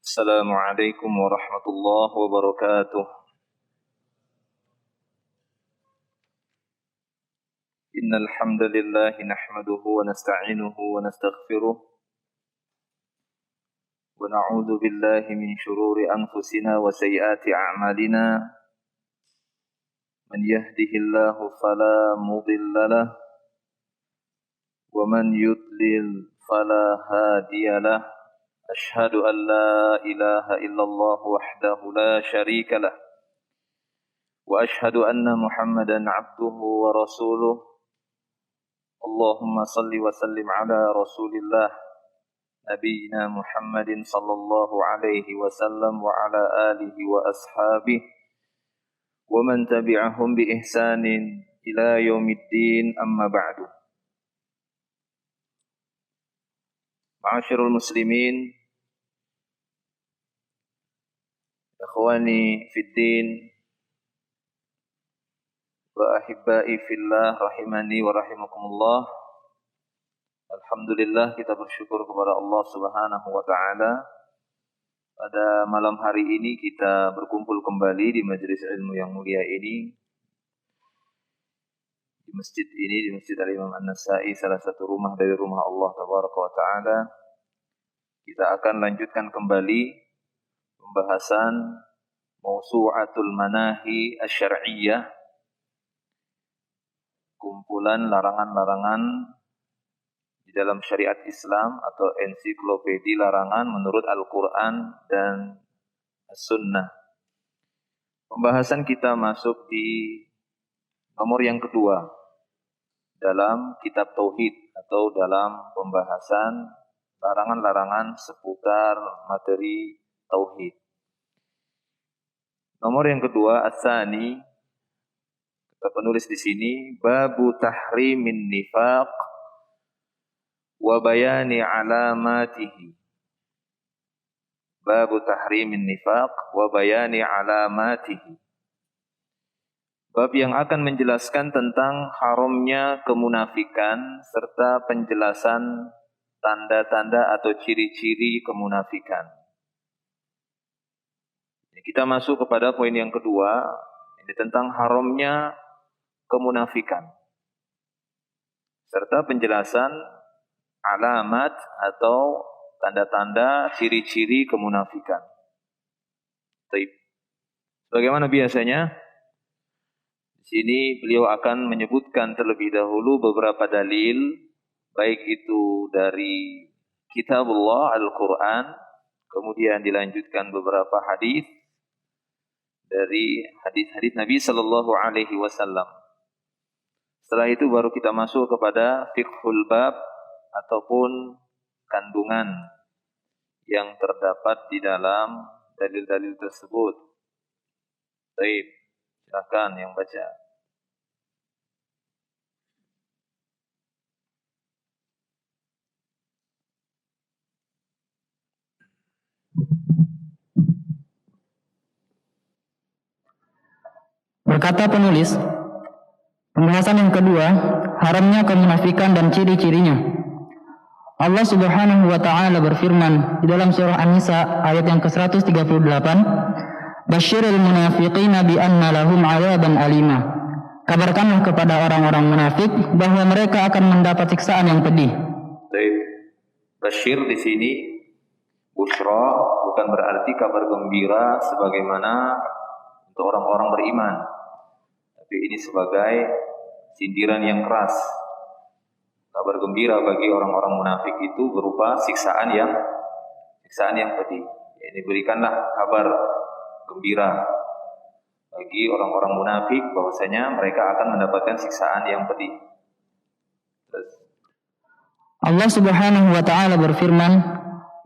السلام عليكم ورحمة الله وبركاته. إن الحمد لله نحمده ونستعينه ونستغفره ونعوذ بالله من شرور أنفسنا وسيئات أعمالنا. من يهده الله فلا مضل له ومن يضلل فلا هادي له. أشهد أن لا إله إلا الله وحده لا شريك له وأشهد أن محمدا عبده ورسوله. اللهم صل وسلم على رسول الله نبينا محمد صلى الله عليه وسلم وعلى آله وأصحابه ومن تبعهم بإحسان إلى يوم الدين. أما بعد. Ma'asyiral muslimin, ikhwani fiddin wa ahibbai fillah rahimani wa rahimakumullah. Alhamdulillah, kita bersyukur kepada Allah Subhanahu wa taala. Pada malam hari ini kita berkumpul kembali di majelis ilmu yang mulia ini, di masjid ini, di Masjid Al-Imam An-Nasa'i, salah satu rumah dari rumah Allah Tabaraka wa Ta'ala. Kita akan lanjutkan kembali pembahasan Mawsu'atul Manahi Asy-Syar'iyyah, kumpulan larangan-larangan di dalam syariat Islam atau ensiklopedi larangan menurut Al-Quran dan As-Sunnah. Pembahasan kita masuk di nomor yang kedua dalam kitab Tauhid atau dalam pembahasan larangan-larangan seputar materi Tauhid. Nomor yang kedua, As-Tsani, kata penulis di sini, Babu Tahrimin Nifaq wa Bayani Alamatihi. Babu Tahrimin Nifaq wa Bayani Alamatihi. Bab yang akan menjelaskan tentang haramnya kemunafikan serta penjelasan tanda-tanda atau ciri-ciri kemunafikan. Kita masuk kepada poin yang kedua, ini tentang haramnya kemunafikan serta penjelasan alamat atau tanda-tanda ciri-ciri kemunafikan. Baik. Bagaimana biasanya? Di sini beliau akan menyebutkan terlebih dahulu beberapa dalil, baik itu dari kitabullah Al-Quran, kemudian dilanjutkan beberapa hadis dari hadis-hadis Nabi Sallallahu Alaihi Wasallam. Setelah itu baru kita masuk kepada fiqhul bab ataupun kandungan yang terdapat di dalam dalil-dalil tersebut. Baik. Silakan yang baca. Berkata penulis, pembahasan yang kedua, haramnya kemunafikan dan ciri-cirinya. Allah Subhanahu wa taala berfirman di dalam surah An-Nisa ayat yang ke-138, Basyiril munafiqina bi anna lahum 'adzaban alima. Kabarkanlah kepada orang-orang munafik bahwa mereka akan mendapat siksaan yang pedih. Baik. Basyir di sini busyra bukan berarti kabar gembira sebagaimana untuk orang-orang beriman. Tapi ini sebagai sindiran yang keras. Kabar gembira bagi orang-orang munafik itu berupa siksaan yang pedih. Ini berikanlah kabar gembira bagi orang-orang munafik bahwasanya mereka akan mendapatkan siksaan yang pedih. Terus. Allah Subhanahu wa taala berfirman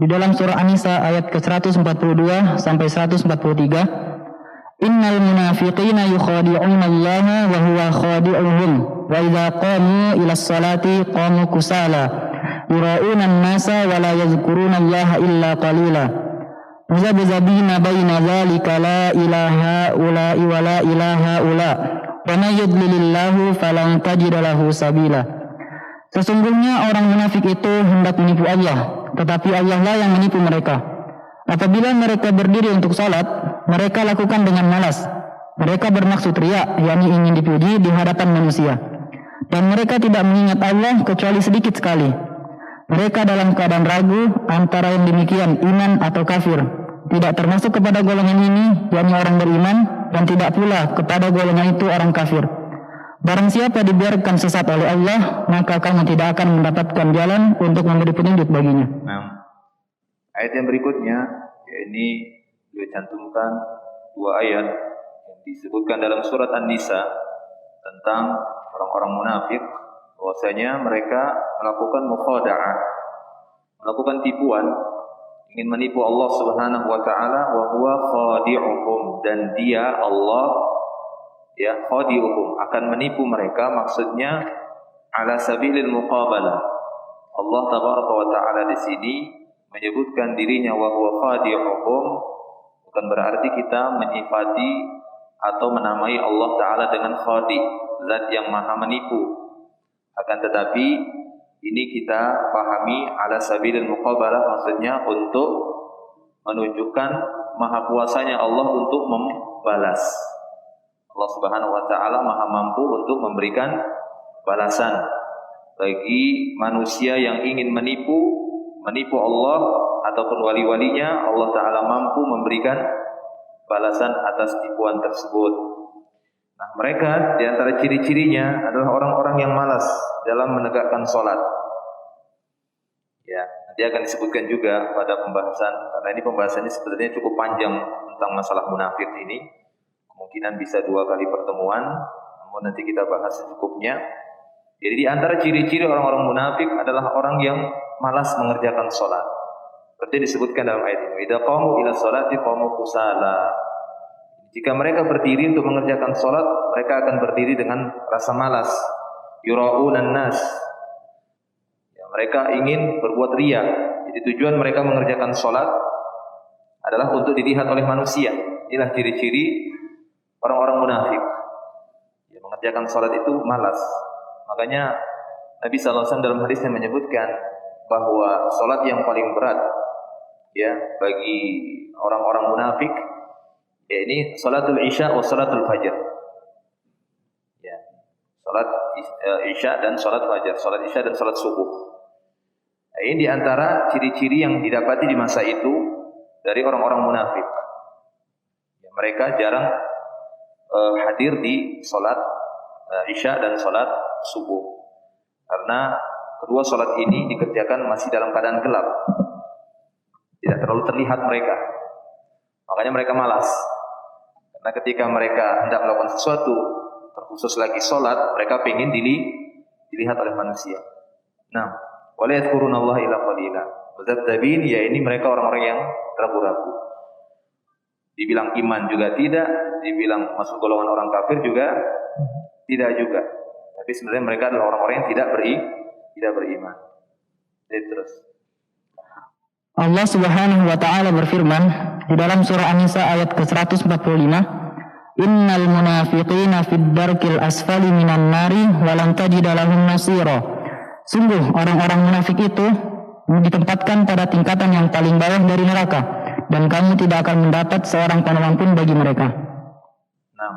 di dalam surah An-Nisa ayat ke-142 sampai 143, Innal munafiqina yukhadi'una Allah wa huwa khadi'uhum wa idza qamu ila sholati qamu kusala yura'una an-nasa wa la yadhkuruna Allah illa qalila. Muzabzabina baina dzalika la ilaha ula wa la ilaha ula wa may yudlilillahu falan tajid lahu sabila. Sesungguhnya orang munafik itu hendak menipu Allah, tetapi Allah lah yang menipu mereka. Apabila mereka berdiri untuk salat, mereka lakukan dengan malas. Mereka bermaksud riya, yakni ingin dipuji di hadapan manusia. Dan mereka tidak mengingat Allah kecuali sedikit sekali. Mereka dalam keadaan ragu antara yang demikian iman atau kafir. Tidak termasuk kepada golongan ini, yakni orang beriman, dan tidak pula kepada golongan itu orang kafir. Barang siapa dibiarkan sesat oleh Allah, maka kamu tidak akan mendapatkan jalan untuk memberi petunjuk baginya. Nah, ayat yang berikutnya, ya ini beliau cantumkan dua ayat yang disebutkan dalam surat An-Nisa tentang orang-orang munafik, bahwasanya mereka melakukan mukhada'ah, melakukan tipuan, ingin menipu Allah Subhanahu wa taala, wa huwa khadi'uhum, dan dia Allah ya khadi'uhum akan menipu mereka, maksudnya ala sabilil muqabalah. Allah tabaraka wa taala di sini menyebutkan dirinya wa huwa khadi'uhum, bukan berarti kita menyifati atau menamai Allah taala dengan khadi, zat yang maha menipu. Akan tetapi ini kita pahami ala sabilil muqabalah, maksudnya untuk menunjukkan maha kuasanya Allah untuk membalas. Allah Subhanahu wa taala maha mampu untuk memberikan balasan bagi manusia yang ingin menipu Allah ataupun wali-walinya. Allah taala mampu memberikan balasan atas tipuan tersebut. Nah, mereka di antara ciri-cirinya adalah orang-orang yang malas dalam menegakkan sholat. Ya, nanti akan disebutkan juga pada pembahasan, karena ini pembahasannya sebenarnya cukup panjang tentang masalah munafik ini. Kemungkinan bisa 2 kali pertemuan, namun nanti kita bahas secukupnya. Jadi di antara ciri-ciri orang-orang munafik adalah orang yang malas mengerjakan sholat. Seperti disebutkan dalam ayat ini, idza qamu ila sholati qamu kusala. Jika mereka berdiri untuk mengerjakan sholat, mereka akan berdiri dengan rasa malas. Yura'unan nas. Ya, mereka ingin berbuat riya. Jadi tujuan mereka mengerjakan sholat adalah untuk dilihat oleh manusia. Inilah ciri-ciri orang-orang munafik. Ya, mengerjakan sholat itu malas. Makanya Nabi SAW dalam hadisnya menyebutkan bahwa sholat yang paling berat ya bagi orang-orang munafik, ya ini salatul isya wa salatul fajar. Ya, salat isya dan salat fajar, salat isya dan salat subuh. Nah, ini diantara ciri-ciri yang didapati di masa itu dari orang-orang munafik. Ya, mereka jarang hadir di salat isya dan salat subuh, karena kedua salat ini dikerjakan masih dalam keadaan gelap, tidak terlalu terlihat mereka. Makanya mereka malas. Karena ketika mereka hendak melakukan sesuatu, terkhusus lagi sholat, mereka ingin dilihat oleh manusia. Nah, wala yadhkurunallaha illa qalila. Mudzabdzabin, ya ini mereka orang-orang yang ragu-ragu. Dibilang iman juga tidak, dibilang masuk golongan orang kafir juga tidak juga. Tapi sebenarnya mereka adalah orang-orang yang tidak beriman. Jadi terus. Allah Subhanahu wa taala berfirman di dalam surah An-Nisa ayat ke-145, Innal munafiqina fid darkil asfali minan nari wa lan tajida lahum nasira. Sungguh orang-orang munafik itu ditempatkan pada tingkatan yang paling bawah dari neraka, dan kamu tidak akan mendapat seorang penolong pun bagi mereka. Nah,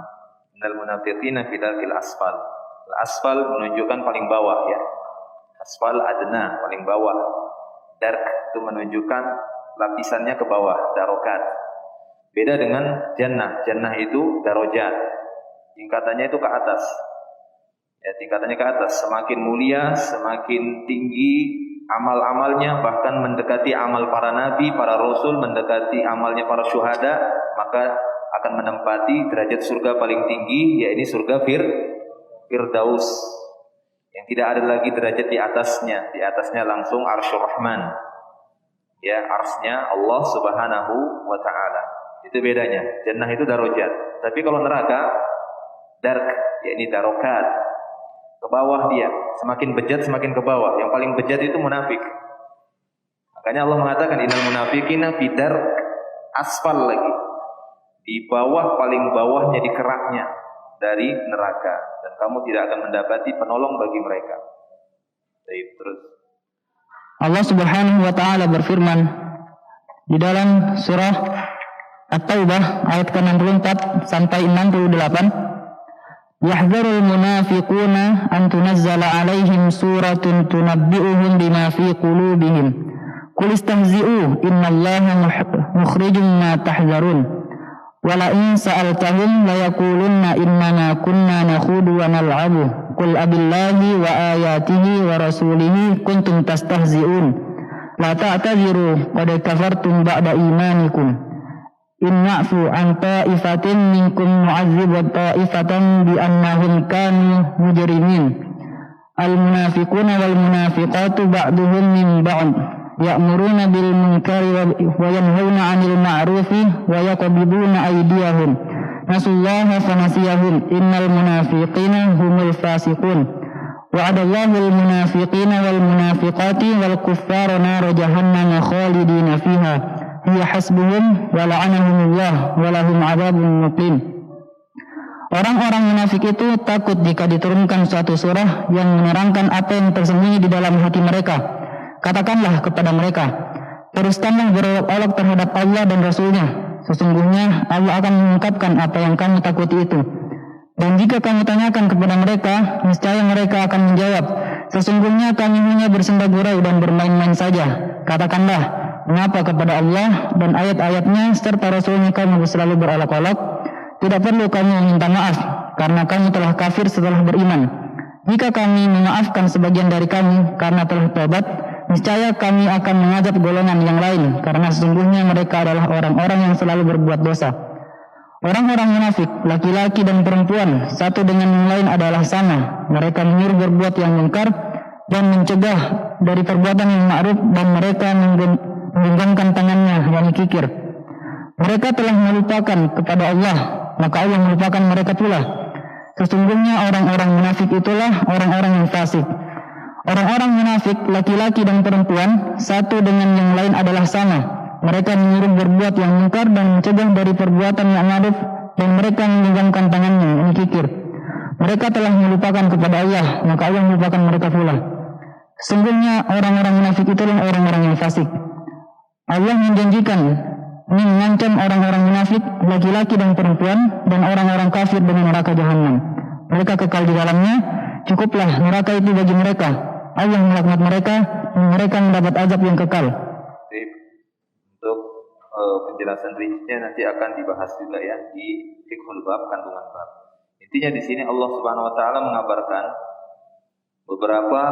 innal munafiqina fid darkil asfal. Asfal menunjukkan paling bawah ya. Asfal adna, paling bawah. Dark itu menunjukkan lapisannya ke bawah, darokat. Beda dengan jannah. Jannah itu darajat, tingkatannya itu ke atas. Ya, tingkatannya ke atas. Semakin mulia, semakin tinggi amal-amalnya, bahkan mendekati amal para nabi, para rasul, mendekati amalnya para syuhada, maka akan menempati derajat surga paling tinggi, yaitu surga Firdaus. Yang tidak ada lagi derajat di atasnya. Di atasnya langsung Arsyur Rahman. Ya, arsnya Allah Subhanahu wa taala. Itu bedanya. Jannah itu darajat. Tapi kalau neraka dark, yakni darokat. Ke bawah dia, semakin bejat semakin ke bawah. Yang paling bejat itu munafik. Makanya Allah mengatakan innal munafiqina fi dark asfal lagi. Di bawah, paling bawahnya, di keraknya dari neraka, dan kamu tidak akan mendapati penolong bagi mereka. Baik, terus. Allah Subhanahu wa taala berfirman di dalam surah At-Taubah ayat ke-64 sampai 68, yahdharul munafiquna an tunazzala alaihim suratun tunabbi'uhum bima fi qulubihim qul istahzi'u innallaha mukhrijum ma tahzarun wala in sa'altahum layaqulunna innana kunna nakhudu wa nal'abu qul abillahi wa ayatihi wa rasulihi kuntum tastahzi'un la ta'tadhiru qad kafartum ba'da imanikum in na'fu an ta'ifatin minkum nu'adzib wa ta'ifatan bi annahum kanu mujrimin al-munafiquna wal munafiqatu ba'duhum min ba'd ya'muruna bil munkari wa yanhauna 'anil ma'rufi wa yaqbiduna aydiyahum nasullaha fanasiyahum innal munafiqina humul fasiqun wa'adallahu al munafiqina wal munafiqati wal kuffara nar jahannam khalidina fiha hiya hasbuhum wa la'anahumullah wa lahum 'adzabun muqim. Orang-orang munafik itu takut jika diturunkan suatu surah yang menerangkan apa yang tersembunyi di dalam hati mereka. Katakanlah kepada mereka, teruskanlah berolok-olok terhadap Allah dan Rasul-Nya. Sesungguhnya Allah akan mengungkapkan apa yang kamu takuti itu. Dan jika kamu tanyakan kepada mereka, niscaya mereka akan menjawab, sesungguhnya kami hanya bersenda gurau dan bermain-main saja. Katakanlah, mengapa kepada Allah dan ayat-ayatnya serta Rasul-Nya kamu selalu berolok-olok? Tidak perlu kamu meminta maaf, karena kamu telah kafir setelah beriman. Jika kami memaafkan sebagian dari kamu karena telah tobat, niscaya kami akan mengazab golongan yang lain, karena sesungguhnya mereka adalah orang-orang yang selalu berbuat dosa. Orang-orang munafik, laki-laki dan perempuan, satu dengan yang lain adalah sama. Mereka menyuruh berbuat yang mungkar dan mencegah dari perbuatan yang ma'ruf, dan mereka menggenggamkan tangannya, yakni kikir. Mereka telah melupakan kepada Allah, maka Allah melupakan mereka pula. Sesungguhnya orang-orang munafik itulah orang-orang yang fasik. Orang-orang munafik, laki-laki dan perempuan, satu dengan yang lain adalah sama. Mereka menyuruh berbuat yang mungkar dan mencegah dari perbuatan yang ma'ruf, dan mereka menggenggamkan tangannya, ini kikir. Mereka telah melupakan kepada Allah, maka Allah melupakan mereka pula. Sesungguhnya orang-orang munafik itulah orang-orang yang fasik. Allah menjanjikan ini mengancam orang-orang munafik, laki-laki dan perempuan, dan orang-orang kafir dengan neraka jahanam. Mereka kekal di dalamnya, cukuplah neraka itu bagi mereka. Allah melaknat mereka, dan mereka mendapat azab yang kekal. Untuk penjelasan rincinya nanti akan dibahas juga ya di fiqhul bab, kandungan bab. Intinya di sini Allah Subhanahu wa taala mengabarkan beberapa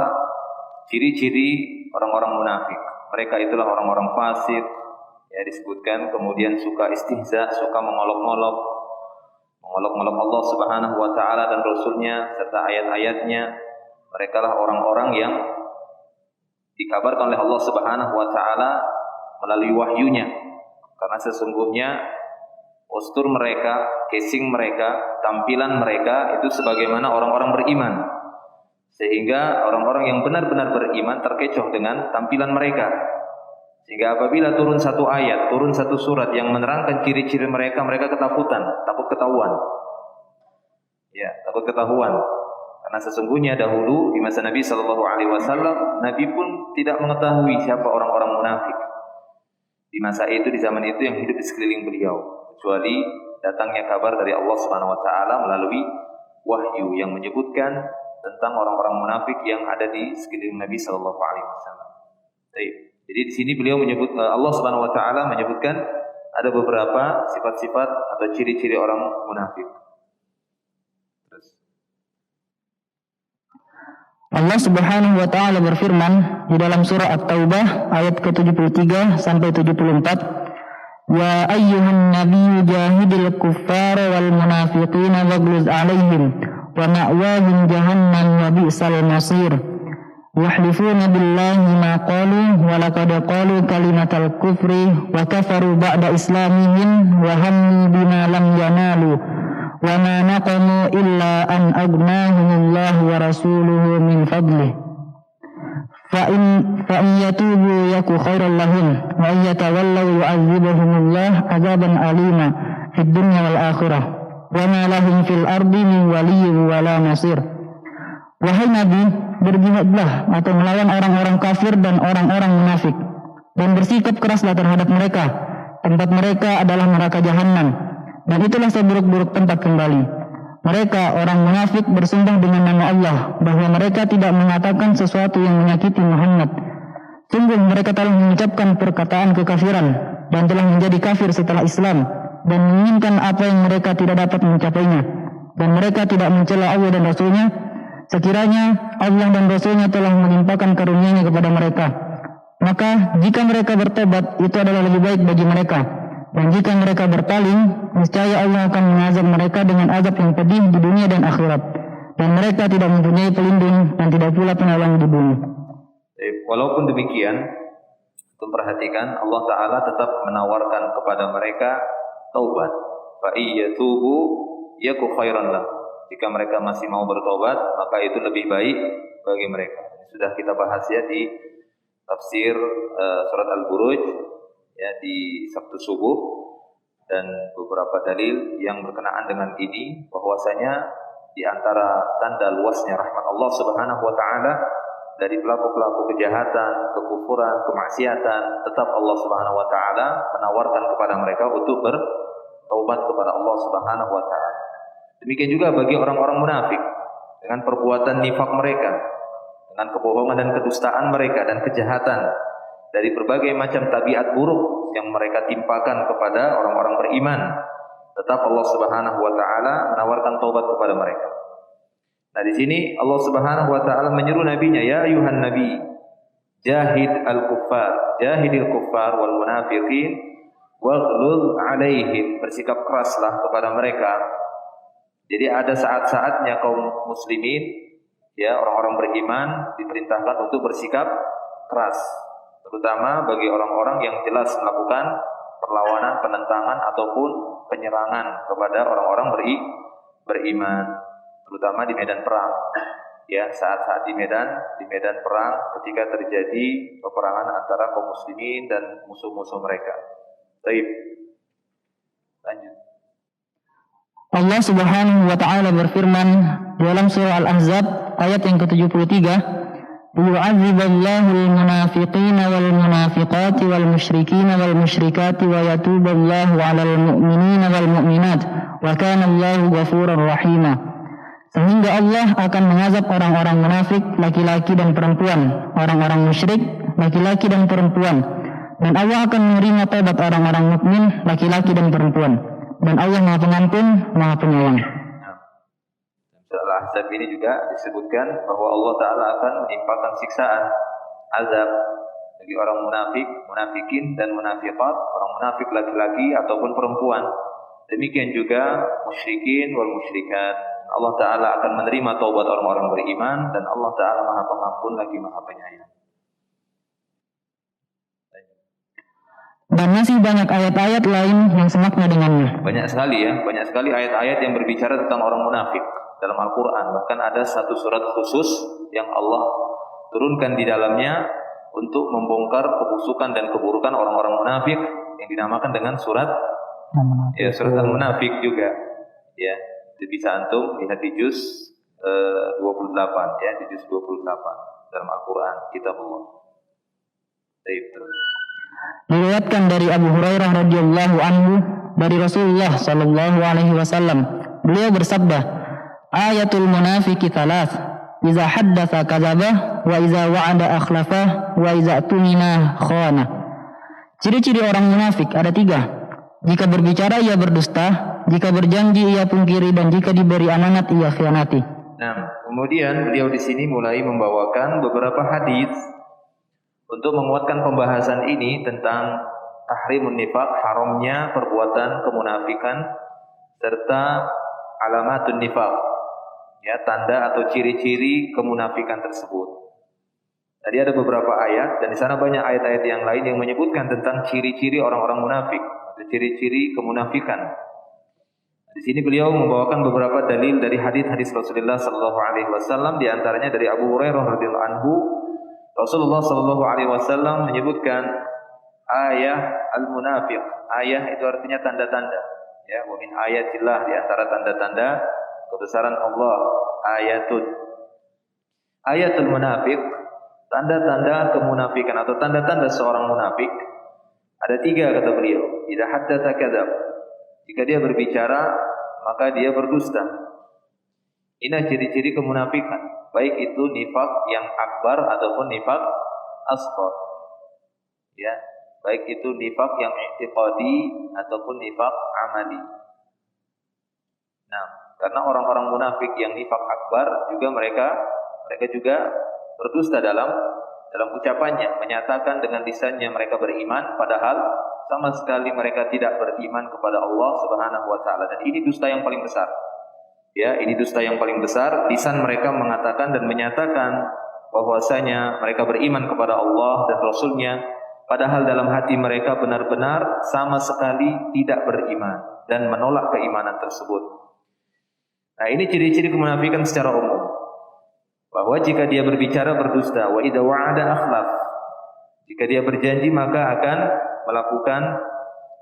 ciri-ciri orang-orang munafik. Mereka itulah orang-orang fasik, ya disebutkan, kemudian suka istihza, suka mengolok-olok Allah Subhanahu wa taala dan Rasul-Nya serta ayat-ayatnya. Mereka lah orang-orang yang dikabarkan oleh Allah Subhanahu wa taala melalui wahyunya, karena sesungguhnya postur mereka, casing mereka, tampilan mereka itu sebagaimana orang-orang beriman, sehingga orang-orang yang benar-benar beriman terkecoh dengan tampilan mereka. Sehingga apabila turun satu ayat, turun satu surat yang menerangkan ciri-ciri mereka, mereka ketakutan, takut ketahuan. Ya, takut ketahuan. Karena sesungguhnya dahulu di masa Nabi SAW, Nabi pun tidak mengetahui siapa orang-orang munafik. Di masa itu, di zaman itu yang hidup di sekeliling beliau, kecuali datangnya kabar dari Allah Subhanahu wa taala melalui wahyu yang menyebutkan tentang orang-orang munafik yang ada di sekeliling Nabi SAW. Jadi di sini beliau menyebut, Allah Subhanahu wa taala menyebutkan ada beberapa sifat-sifat atau ciri-ciri orang munafik. Terus Allah Subhanahu wa taala berfirman di dalam surah At-Taubah ayat ke-73 sampai 74, "Ya ayyuhan nabiyyu jahidil kuffara wal munafiqina waghluz 'alaihim wa ma'wahum jahannam wa bi'sal masir. Yahlifuna billahi ma qalu wa laqad qalu kalimatal kufri wa kafaru ba'da islamihim wa hammu bima lam yanalu wa ma naqamu illa an aghnahumullahu wa rasuluhu min fadlih fa in yatubu yaku khairan lahum wa in yatawallaw yu'adzibuhumullah azaban alima fid dunya wal akhirah wa ma lahum fil ardi min waliyyin wala nasir." Wahai Nabi, berjihadlah atau melawan orang-orang kafir dan orang-orang munafik. dan bersikap keraslah terhadap mereka. Tempat mereka adalah neraka jahanam, dan itulah seburuk-buruk tempat kembali. Mereka orang munafik bersumpah dengan nama Allah bahwa mereka tidak mengatakan sesuatu yang menyakiti Muhammad. Sungguh mereka telah mengucapkan perkataan kekafiran dan telah menjadi kafir setelah Islam dan menginginkan apa yang mereka tidak dapat mencapainya. Dan mereka tidak mencela Allah dan Rasulnya sekiranya Allah dan Rasulnya telah melimpahkan karunia-Nya kepada mereka. Maka jika mereka bertobat, itu adalah lebih baik bagi mereka. Dan jika mereka berpaling, niscaya Allah akan mengazab mereka dengan azab yang pedih di dunia dan akhirat. Dan mereka tidak mempunyai pelindung dan tidak pula penolong di bumi. Walaupun demikian, perhatikan Allah Ta'ala tetap menawarkan kepada mereka taubat. Fa iyyatubu yaku khairan lah. Jika mereka masih mau bertobat, maka itu lebih baik bagi mereka. Sudah kita bahas ya di tafsir surat Al-Buruj ya di Sabtu subuh, dan beberapa dalil yang berkenaan dengan ini bahwasanya di antara tanda luasnya rahmat Allah Subhanahu wa taala dari pelaku-pelaku kejahatan, kekufuran, kemaksiatan, tetap Allah Subhanahu wa taala menawarkan kepada mereka untuk bertaubat kepada Allah Subhanahu wa taala. Demikian juga bagi orang-orang munafik dengan perbuatan nifak mereka, dengan kebohongan dan kedustaan mereka dan kejahatan dari berbagai macam tabiat buruk yang mereka timpakan kepada orang-orang beriman, tetap Allah Subhanahu wa taala menawarkan taubat kepada mereka. Nah, di sini Allah Subhanahu wa taala menyeru nabinya, ya ayuhan nabi, jahidil kuffar wal munafiqin waghluz alaihim, bersikap keraslah kepada mereka. Jadi ada saat-saatnya kaum muslimin, ya orang-orang beriman diperintahkan untuk bersikap keras, terutama bagi orang-orang yang jelas melakukan perlawanan, penentangan ataupun penyerangan kepada orang-orang beriman, terutama di medan perang. Ya, saat-saat di medan perang ketika terjadi peperangan antara kaum muslimin dan musuh-musuh mereka. Baik. Lanjut. Allah Subhanahu wa taala berfirman dalam surah Al-Ahzab ayat yang ke-73, "Yu'adziballahu al-munafiqina wal munafiqati wal musyrikina wal musyrikati wa yatuballahu 'alal mu'minina wal mu'minat wa kana Allahu ghafurar rahima." Sehingga Allah akan mengazab orang-orang munafik laki-laki dan perempuan, orang-orang musyrik laki-laki dan perempuan, dan Allah akan menerima taubat orang-orang mukmin laki-laki dan perempuan. Dan Allah Maha Pengampun, Maha Penyayang. Dalam Al-Ahzab ini juga disebutkan bahwa Allah Ta'ala akan menimpakan siksaan, azab bagi orang munafik, munafikin dan munafiqat, orang munafik laki-laki ataupun perempuan. Demikian juga musyrikin wal musyrikat. Allah Ta'ala akan menerima taubat orang-orang beriman, dan Allah Ta'ala Maha Pengampun lagi Maha Penyayang. Dan masih banyak ayat-ayat lain yang semakna dengannya. Banyak sekali ayat-ayat yang berbicara tentang orang munafik dalam Al-Quran. Bahkan ada satu surat khusus yang Allah turunkan di dalamnya untuk membongkar kebusukan dan keburukan orang-orang munafik yang dinamakan dengan surat Al-Munafik juga. Ya, itu bisa antum lihat di juz 28 ya, di juz 28 dalam Al-Quran Kitabullah. Baik, terus. Diriwayatkan dari Abu Hurairah radhiyallahu anhu dari Rasulullah sallallahu alaihi wasallam, beliau bersabda, ayatul munafiqi thalath, iza haddatsa kadzaba wa iza wa'ada akhlafa wa iza tumina khana. Ciri-ciri orang munafik ada 3. Jika berbicara ia berdusta, jika berjanji ia pungkiri, dan jika diberi amanat ia khianati. Nah, kemudian beliau di sini mulai membawakan beberapa hadis untuk menguatkan pembahasan ini tentang tahrimun nifaq, haramnya perbuatan kemunafikan, serta alamatun nifaq, ya, tanda atau ciri-ciri kemunafikan tersebut. Tadi ada beberapa ayat, dan di sana banyak ayat-ayat yang lain yang menyebutkan tentang ciri-ciri orang-orang munafik atau ciri-ciri kemunafikan. Di sini beliau membawakan beberapa dalil dari hadis-hadis Rasulullah sallallahu alaihi wasallam, di antaranya dari Abu Hurairah radhiyallahu anhu. Rasulullah sallallahu alaihi wasallam menyebutkan ayah al-munafiq. Ayah itu artinya tanda-tanda, ya, wa min ayatillah, di antara tanda-tanda kebesaran Allah, ayatul munafiq, Tanda-tanda kemunafikan atau tanda-tanda seorang munafik ada 3 kata beliau. Idza haddatsa kadzab. Jika dia berbicara maka dia berdusta. Ini ciri-ciri kemunafikan, baik itu nifak yang akbar ataupun nifak asghar. Ya, baik itu nifak yang i'tiqadi ataupun nifak amali. Nah, karena orang-orang munafik yang nifak akbar juga mereka juga berdusta dalam ucapannya, menyatakan dengan lisannya mereka beriman padahal sama sekali mereka tidak beriman kepada Allah Subhanahu wa taala, dan ini dusta yang paling besar. Ya, ini dusta yang paling besar. Lisan mereka mengatakan dan menyatakan bahwasanya mereka beriman kepada Allah dan Rasul-Nya, padahal dalam hati mereka benar-benar sama sekali tidak beriman dan menolak keimanan tersebut. Nah, ini ciri-ciri kemunafikan secara umum. Bahwa jika dia berbicara berdusta, wa idza wa'ada akhlaf. Jika dia berjanji maka akan melakukan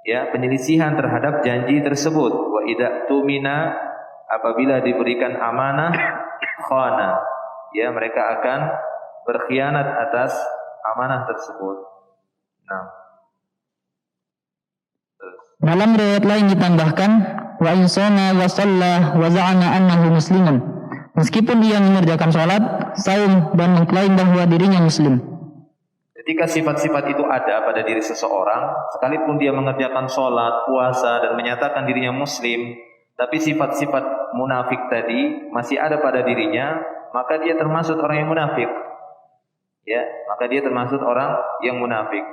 penyelisihan terhadap janji tersebut. Wa idza tumina, apabila diberikan amanah, khana. Ya, mereka akan berkhianat atas amanah tersebut. Nah. Dalam riwayat lain ditambahkan, wa insana wa shalla wa za'ana annahu muslimun. Meskipun dia mengerjakan sholat, saum, dan mengklaim bahwa dirinya muslim. Ketika sifat-sifat itu ada pada diri seseorang, sekalipun dia mengerjakan sholat, puasa, dan menyatakan dirinya muslim, tapi sifat-sifat munafik tadi masih ada pada dirinya, maka dia termasuk orang yang munafik. Ya, maka dia termasuk orang yang munafik.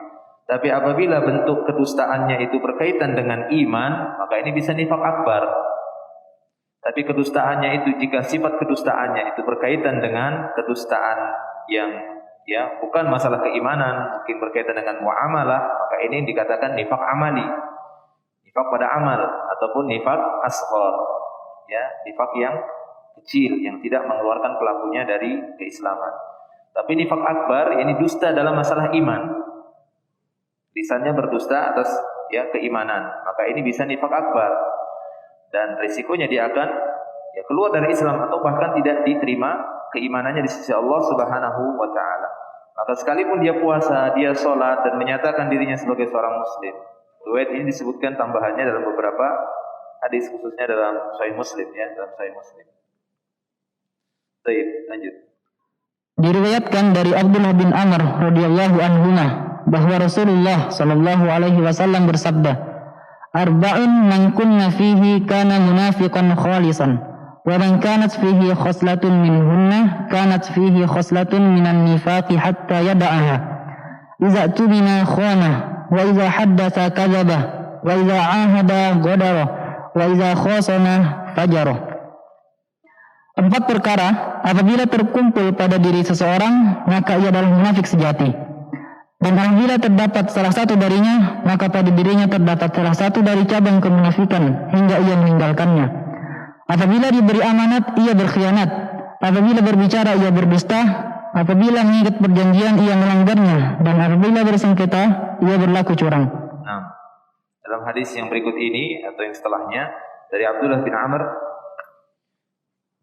Tapi apabila bentuk kedustaannya itu berkaitan dengan iman, maka ini bisa nifak akbar. Tapi kedustaannya itu, jika sifat kedustaannya itu berkaitan dengan kedustaan yang bukan masalah keimanan, mungkin berkaitan dengan muamalah, maka ini dikatakan nifak amali, nifak pada amal ataupun nifak asghar, nifak yang kecil yang tidak mengeluarkan pelakunya dari keislaman. Tapi nifak akbar ini dusta dalam masalah iman, lisannya berdusta atas keimanan, maka ini bisa nifak akbar. Dan risikonya dia akan keluar dari Islam atau bahkan tidak diterima keimanannya di sisi Allah Subhanahu wa taala. Maka sekalipun dia puasa, dia sholat dan menyatakan dirinya sebagai seorang muslim. Riwayat ini disebutkan tambahannya dalam beberapa hadis, khususnya dalam Sahih Muslim, dalam Sahih Muslim. Baik, lanjut. Diriwayatkan dari Abdullah bin Amr radhiyallahu anhuma bahwa Rasulullah sallallahu alaihi wasallam bersabda, Arba'un man kunna fihi kana munafiqan khalisan wa man kanat fihi khoslatun minhunna kanat fihi khoslatun minan nifaqi hatta yada'aha. Iza tumina khana wa iza haddatha kadhaba wa iza ahada ghadara wa iza khasana fajara. 4 perkara apabila terkumpul pada diri seseorang maka ia adalah munafik sejati. Dan apabila terdapat salah satu darinya, maka pada dirinya terdapat salah satu dari cabang kemunafikan hingga ia meninggalkannya. Apabila diberi amanat, ia berkhianat. Apabila berbicara, ia berdusta. Apabila mengikat perjanjian, ia melanggarnya. Dan apabila bersengketa, ia berlaku curang. Nah, dalam hadis yang berikut ini atau yang setelahnya dari Abdullah bin Amr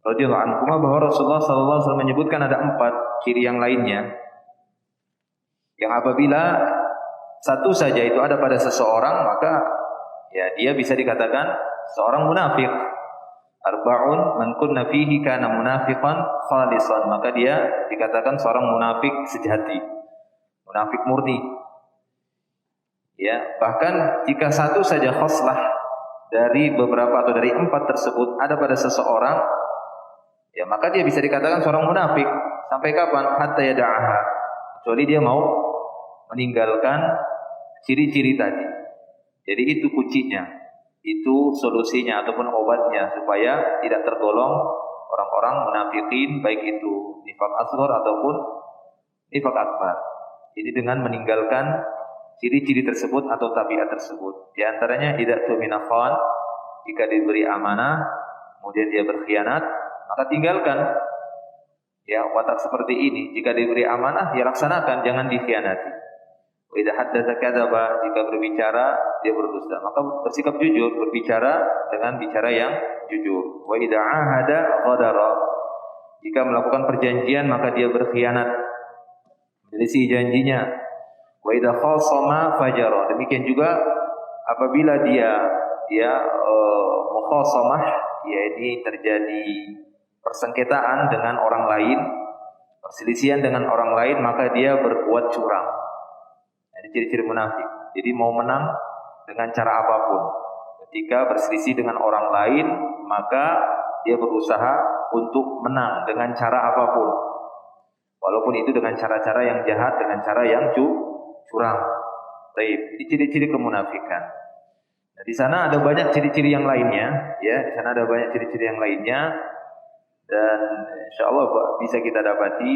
radhiyallahu anhu bahwa Rasulullah sallallahu alaihi wasallam menyebutkan ada 4 ciri yang lainnya, yang apabila satu saja itu ada pada seseorang maka dia bisa dikatakan seorang munafik. Arba'un man kunna fihi kana munafiqan khalisan, maka dia dikatakan seorang munafik sejati, munafik murni. Bahkan jika satu saja khoslah dari beberapa atau dari 4 tersebut ada pada seseorang, maka dia bisa dikatakan seorang munafik. Sampai kapan? Hatta yada'aha, kecuali dia mau meninggalkan ciri-ciri tadi. Jadi itu kuncinya, itu solusinya ataupun obatnya supaya tidak tergolong orang-orang munafikin, baik itu nifak asghar ataupun nifak akbar. Ini dengan meninggalkan ciri-ciri tersebut atau tabiat tersebut. Di antaranya idza tumina khan, jika diberi amanah kemudian dia berkhianat, maka tinggalkan. Watak seperti ini, jika diberi amanah laksanakan, jangan dikhianati. Wa idza haddatsa kadzaba, jika berbicara dia berdusta, maka bersikap jujur, berbicara dengan bicara yang jujur. Wa idza ahada ghadara, jika melakukan perjanjian maka dia berkhianat. menyelisih janjinya. Wa idza khasama fajara. Demikian juga apabila dia mukhasamah, yakni terjadi persengketaan dengan orang lain, perselisihan dengan orang lain, maka dia berbuat curang. Ini ciri-ciri munafik. Jadi mau menang dengan cara apapun. Ketika berselisih dengan orang lain, maka dia berusaha untuk menang dengan cara apapun. Walaupun itu dengan cara-cara yang jahat, dengan cara yang curang. Baik, ini ciri-ciri kemunafikan. Nah, di sana ada banyak ciri-ciri yang lainnya, ya. Di sana ada banyak ciri-ciri yang lainnya, dan insyaallah bisa kita dapati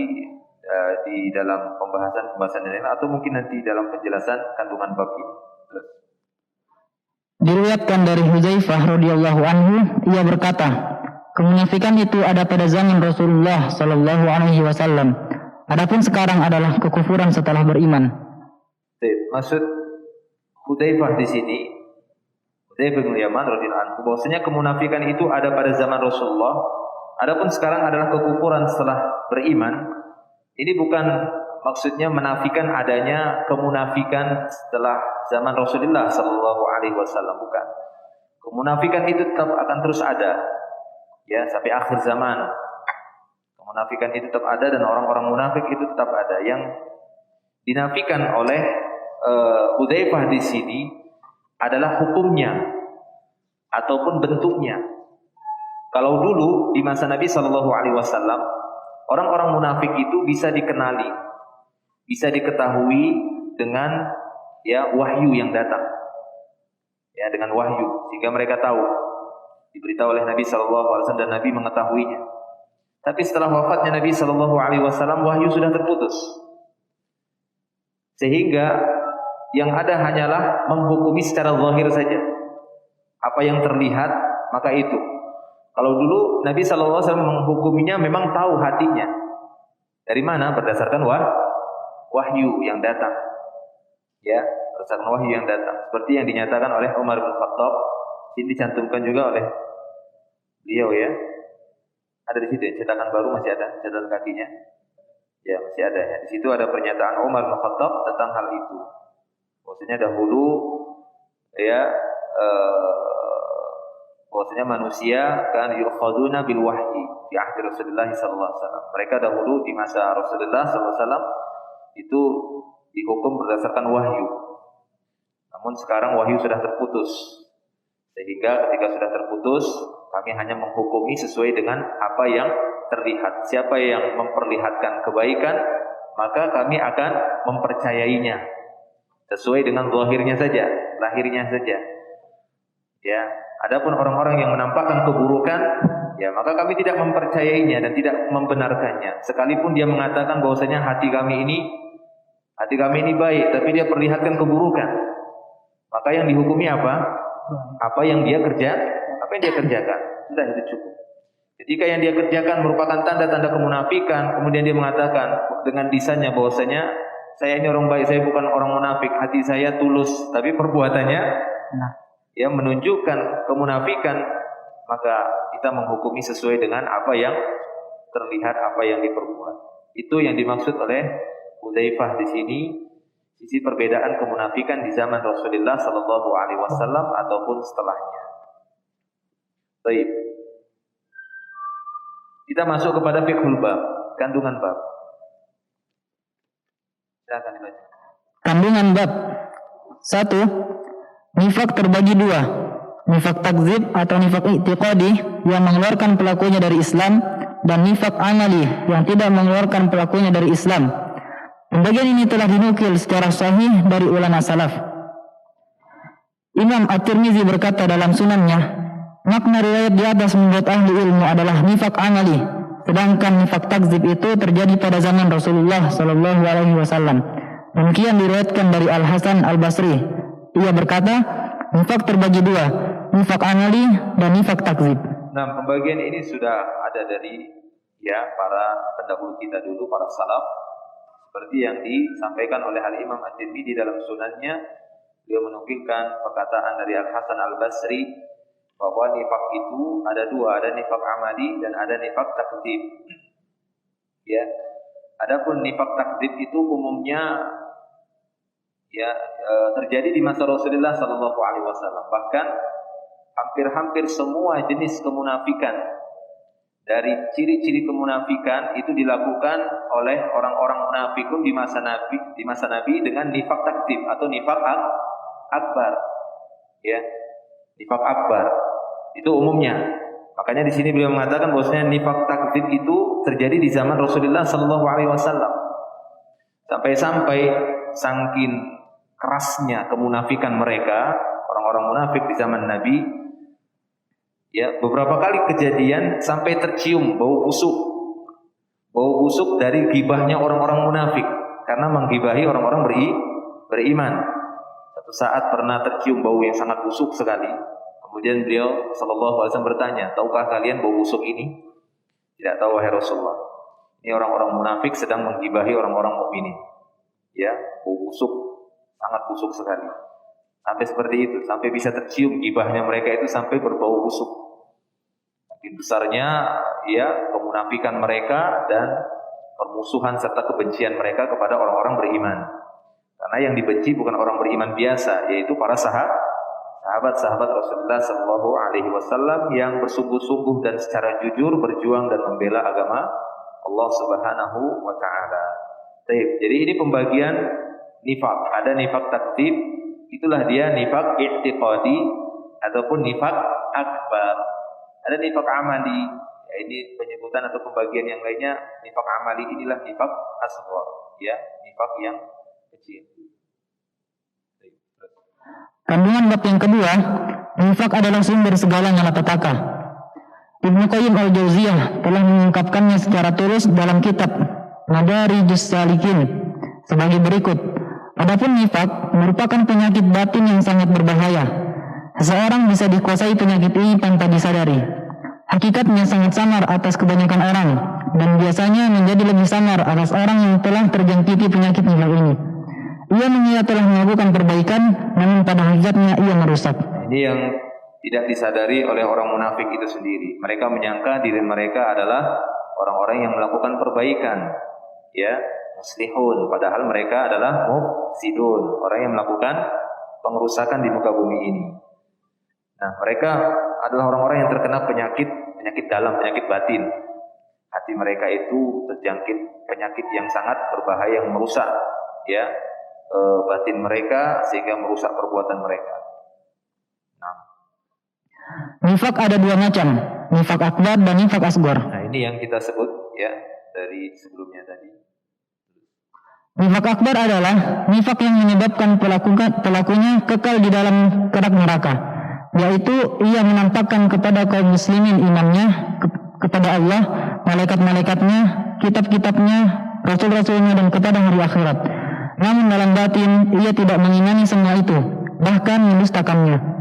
di dalam pembahasan yang lain, atau mungkin nanti dalam penjelasan kandungan bab ini. Terus. Diriwayatkan dari Hudzaifah radhiyallahu anhu, ia berkata, kemunafikan itu ada pada zaman Rasulullah sallallahu alaihi wasallam. Adapun sekarang adalah kekufuran setelah beriman. Maksud Hudzaifah di sini, Hudzaifah bin Yaman radhiyallahu anhu, bahwasanya kemunafikan itu ada pada zaman Rasulullah. Adapun sekarang adalah kekufuran setelah beriman. Ini bukan maksudnya menafikan adanya kemunafikan setelah zaman Rasulullah sallallahu alaihi wasallam, bukan. Kemunafikan itu tetap akan terus ada, ya, sampai akhir zaman. Kemunafikan itu tetap ada dan orang-orang munafik itu tetap ada. Yang dinafikan oleh Hudzaifah di sini adalah hukumnya ataupun bentuknya. Kalau dulu di masa Nabi sallallahu alaihi wasallam, orang-orang munafik itu bisa dikenali, bisa diketahui dengan wahyu yang datang. Ya, dengan wahyu, sehingga mereka tahu, diberitahu oleh Nabi sallallahu alaihi wasallam dan Nabi mengetahuinya. Tapi setelah wafatnya Nabi sallallahu alaihi wasallam, wahyu sudah terputus. Sehingga yang ada hanyalah menghukumi secara zahir saja. Apa yang terlihat, maka itu. Kalau dulu Nabi sallallahu alaihi wasallam menghukuminya memang tahu hatinya. Dari mana? Berdasarkan wahyu yang datang. Ya, berdasarkan wahyu yang datang. Seperti yang dinyatakan oleh Umar bin Khattab, ini dicantumkan juga oleh beliau, ya. Ada di situ, cetakan baru masih ada, catatan kakinya. Ya, masih ada, ya. Di situ ada pernyataan Umar bin Khattab tentang hal itu. Maksudnya dahulu, ya, bahwasanya manusia kan yukhaduna bil wahyi di akhir Rasulullah sallallahu alaihi wasallam. Mereka dahulu di masa Rasulullah sallallahu alaihi wasallam itu dihukum berdasarkan wahyu. Namun sekarang wahyu sudah terputus. Sehingga ketika sudah terputus, kami hanya menghukumi sesuai dengan apa yang terlihat. Siapa yang memperlihatkan kebaikan, maka kami akan mempercayainya sesuai dengan zahirnya saja, lahirnya saja. Ya, adapun orang-orang yang menampakkan keburukan, ya maka kami tidak mempercayainya dan tidak membenarkannya. Sekalipun dia mengatakan bahwasanya hati kami ini baik, tapi dia perlihatkan keburukan. Maka yang dihukumi apa? Apa yang dia kerjakan. Sudah, itu cukup. Ketika yang dia kerjakan merupakan tanda-tanda kemunafikan, kemudian dia mengatakan dengan lisannya bahwasanya saya ini orang baik, saya bukan orang munafik, hati saya tulus, tapi perbuatannya yang menunjukkan kemunafikan, maka kita menghukumi sesuai dengan apa yang terlihat, apa yang diperbuat. Itu yang dimaksud oleh Hudzaifah di sini, sisi perbedaan kemunafikan di zaman Rasulullah sallallahu alaihi wasallam ataupun setelahnya. Baik. Kita masuk kepada fiqhul bab, kandungan bab. Silakan dibaca. Kandungan bab 1. Nifak terbagi dua. Nifak takzib atau nifak i'tiqadi yang mengeluarkan pelakunya dari Islam, dan nifak amali yang tidak mengeluarkan pelakunya dari Islam. Pembagian ini telah dinukil secara sahih dari ulama salaf. Imam At-Tirmizi berkata dalam sunannya, makna riwayat di atas menurut ahli ilmu adalah nifak amali, sedangkan nifak takzib itu terjadi pada zaman Rasulullah sallallahu alaihi wasallam. Demikian diriwayatkan dari Al-Hasan Al-Basri. Ia berkata, nifak terbagi dua, nifak amali dan nifak takzib. Nah, pembagian ini sudah ada dari para pendahulu kita dulu, para salaf, seperti yang disampaikan oleh Al-Imam At-Tirmidzi dalam sunannya. Beliau menukilkan perkataan dari Al-Hasan Al-Basri bahwa nifak itu ada dua, ada nifak amali dan ada nifak takzib. Ya, Adapun nifak takdzib itu umumnya terjadi di masa Rasulullah sallallahu alaihi wasallam. Bahkan hampir-hampir semua jenis kemunafikan, dari ciri-ciri kemunafikan itu dilakukan oleh orang-orang munafikun di masa Nabi dengan nifak takdzib atau nifak akbar. Ya. Nifak akbar itu umumnya. Makanya di sini beliau mengatakan bahwasanya nifak takdzib itu terjadi di zaman Rasulullah sallallahu alaihi wasallam. Sampai-sampai saking kerasnya kemunafikan mereka, orang-orang munafik di zaman Nabi, ya, beberapa kali kejadian sampai tercium bau busuk dari gibahnya orang-orang munafik karena menggibahi orang-orang beriman. Satu saat pernah tercium bau yang sangat busuk sekali. Kemudian beliau sallallahu alaihi wasallam bertanya, "Tahukah kalian bau busuk ini?" "Tidak tahu wahai Rasulullah." Ini orang-orang munafik sedang menggibahi orang-orang mukminin. Ya, bau busuk, sangat busuk sekali. Sampai seperti itu, sampai bisa tercium gibahnya mereka itu sampai berbau busuk. Makin besarnya ya kemunafikan mereka dan permusuhan serta kebencian mereka kepada orang-orang beriman. Karena yang dibenci bukan orang beriman biasa, yaitu para sahabat-sahabat Rasulullah sallallahu alaihi wasallam yang bersungguh-sungguh dan secara jujur berjuang dan membela agama Allah Subhanahu wa taala. Jadi ini pembagian nifak. Ada nifak takdzib, itulah dia nifak i'tiqadi ataupun nifak akbar. Ada nifak amali, ya, ini penyebutan atau pembagian yang lainnya. Nifak amali inilah nifak asghar, ya, nifak yang kecil. Kandungan bab yang kedua, nifak adalah sumber segala malapetaka. Ibnu Qayyim al-Jauziyah telah mengungkapkannya secara tulus dalam kitab Madarijus Salikin sebagai berikut. Adapun nifak merupakan penyakit batin yang sangat berbahaya. Seseorang bisa dikuasai penyakit ini tanpa disadari. Hakikatnya sangat samar atas kebanyakan orang, dan biasanya menjadi lebih samar atas orang yang telah terjangkiti penyakit nifak ini. Ia mengira telah melakukan perbaikan, namun pada hakikatnya ia merusak. Ini yang tidak disadari oleh orang munafik itu sendiri. Mereka menyangka diri mereka adalah orang-orang yang melakukan perbaikan, ya, muslihun, padahal mereka adalah mufsidun, orang yang melakukan pengerusakan di muka bumi ini. Nah, mereka adalah orang-orang yang terkena penyakit dalam, penyakit batin. Hati mereka itu terjangkit penyakit yang sangat berbahaya yang merusak, ya, batin mereka sehingga merusak perbuatan mereka. Nifak ada dua macam, nifak akbar dan nifak asghar. Nah, ini yang kita sebut ya dari sebelumnya tadi. Nifak akbar adalah nifak yang menyebabkan pelakunya kekal di dalam kerak neraka, yaitu ia menampakkan kepada kaum muslimin imannya kepada Allah, malaikat-malaikatnya, kitab-kitabnya, rasul-rasulnya, dan kepada hari akhirat. Namun dalam batin ia tidak mengimani semua itu, bahkan mendustakannya.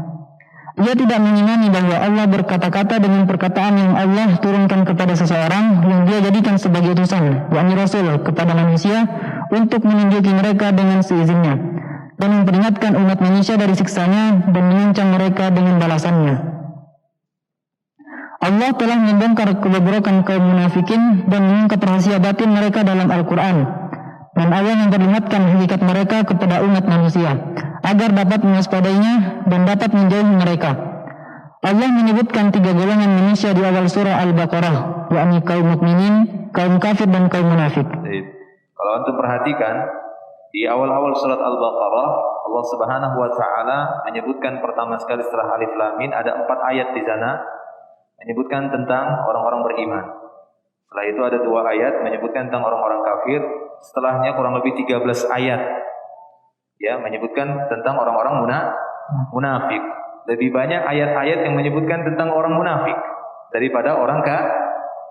Ia tidak mengimani bahwa Allah berkata-kata dengan perkataan yang Allah turunkan kepada seseorang yang dia jadikan sebagai utusan, yakni Rasul, kepada manusia untuk menunjuki mereka dengan seizinnya dan memperingatkan umat manusia dari siksanya dan mengancam mereka dengan balasannya. Allah telah membongkar kebobrokan kaum munafikin dan mengungkap rahasia batin mereka dalam Al-Quran, dan Allah memperlihatkan hakikat mereka kepada umat manusia agar dapat mewaspadainya dan dapat menjauhi mereka. Allah menyebutkan 3 golongan manusia di awal surah Al-Baqarah, yakni kaum mukminin, kaum kafir, dan kaum munafik. Kalau antum perhatikan di awal-awal surat Al-Baqarah, Allah Subhanahu wa taala menyebutkan pertama sekali setelah Alif Lam Mim ada 4 ayat di sana menyebutkan tentang orang-orang beriman. Setelah itu ada 2 ayat menyebutkan tentang orang-orang kafir. Setelahnya kurang lebih 13 ayat ya menyebutkan tentang orang-orang munafik. Lebih banyak ayat-ayat yang menyebutkan tentang orang munafik daripada orang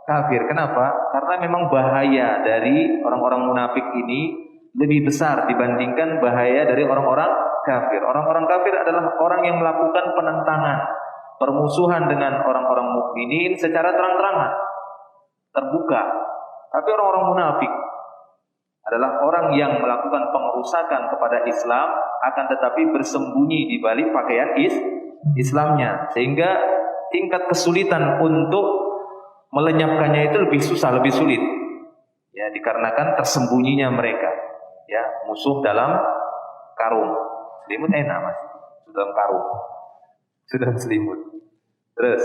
kafir. Kenapa? Karena memang bahaya dari orang-orang munafik ini lebih besar dibandingkan bahaya dari orang-orang kafir. Orang-orang kafir adalah orang yang melakukan penentangan, permusuhan dengan orang-orang mukminin secara terang-terangan, terbuka. Tapi orang-orang munafik adalah orang yang melakukan pengerusakan kepada Islam akan tetapi bersembunyi di balik pakaian Islamnya, sehingga tingkat kesulitan untuk melenyapkannya itu lebih susah, lebih sulit. Ya, dikarenakan tersembunyinya mereka. Ya, musuh dalam karung. Selimut enak Mas. Sudah dalam karung. Sudah selimut. Terus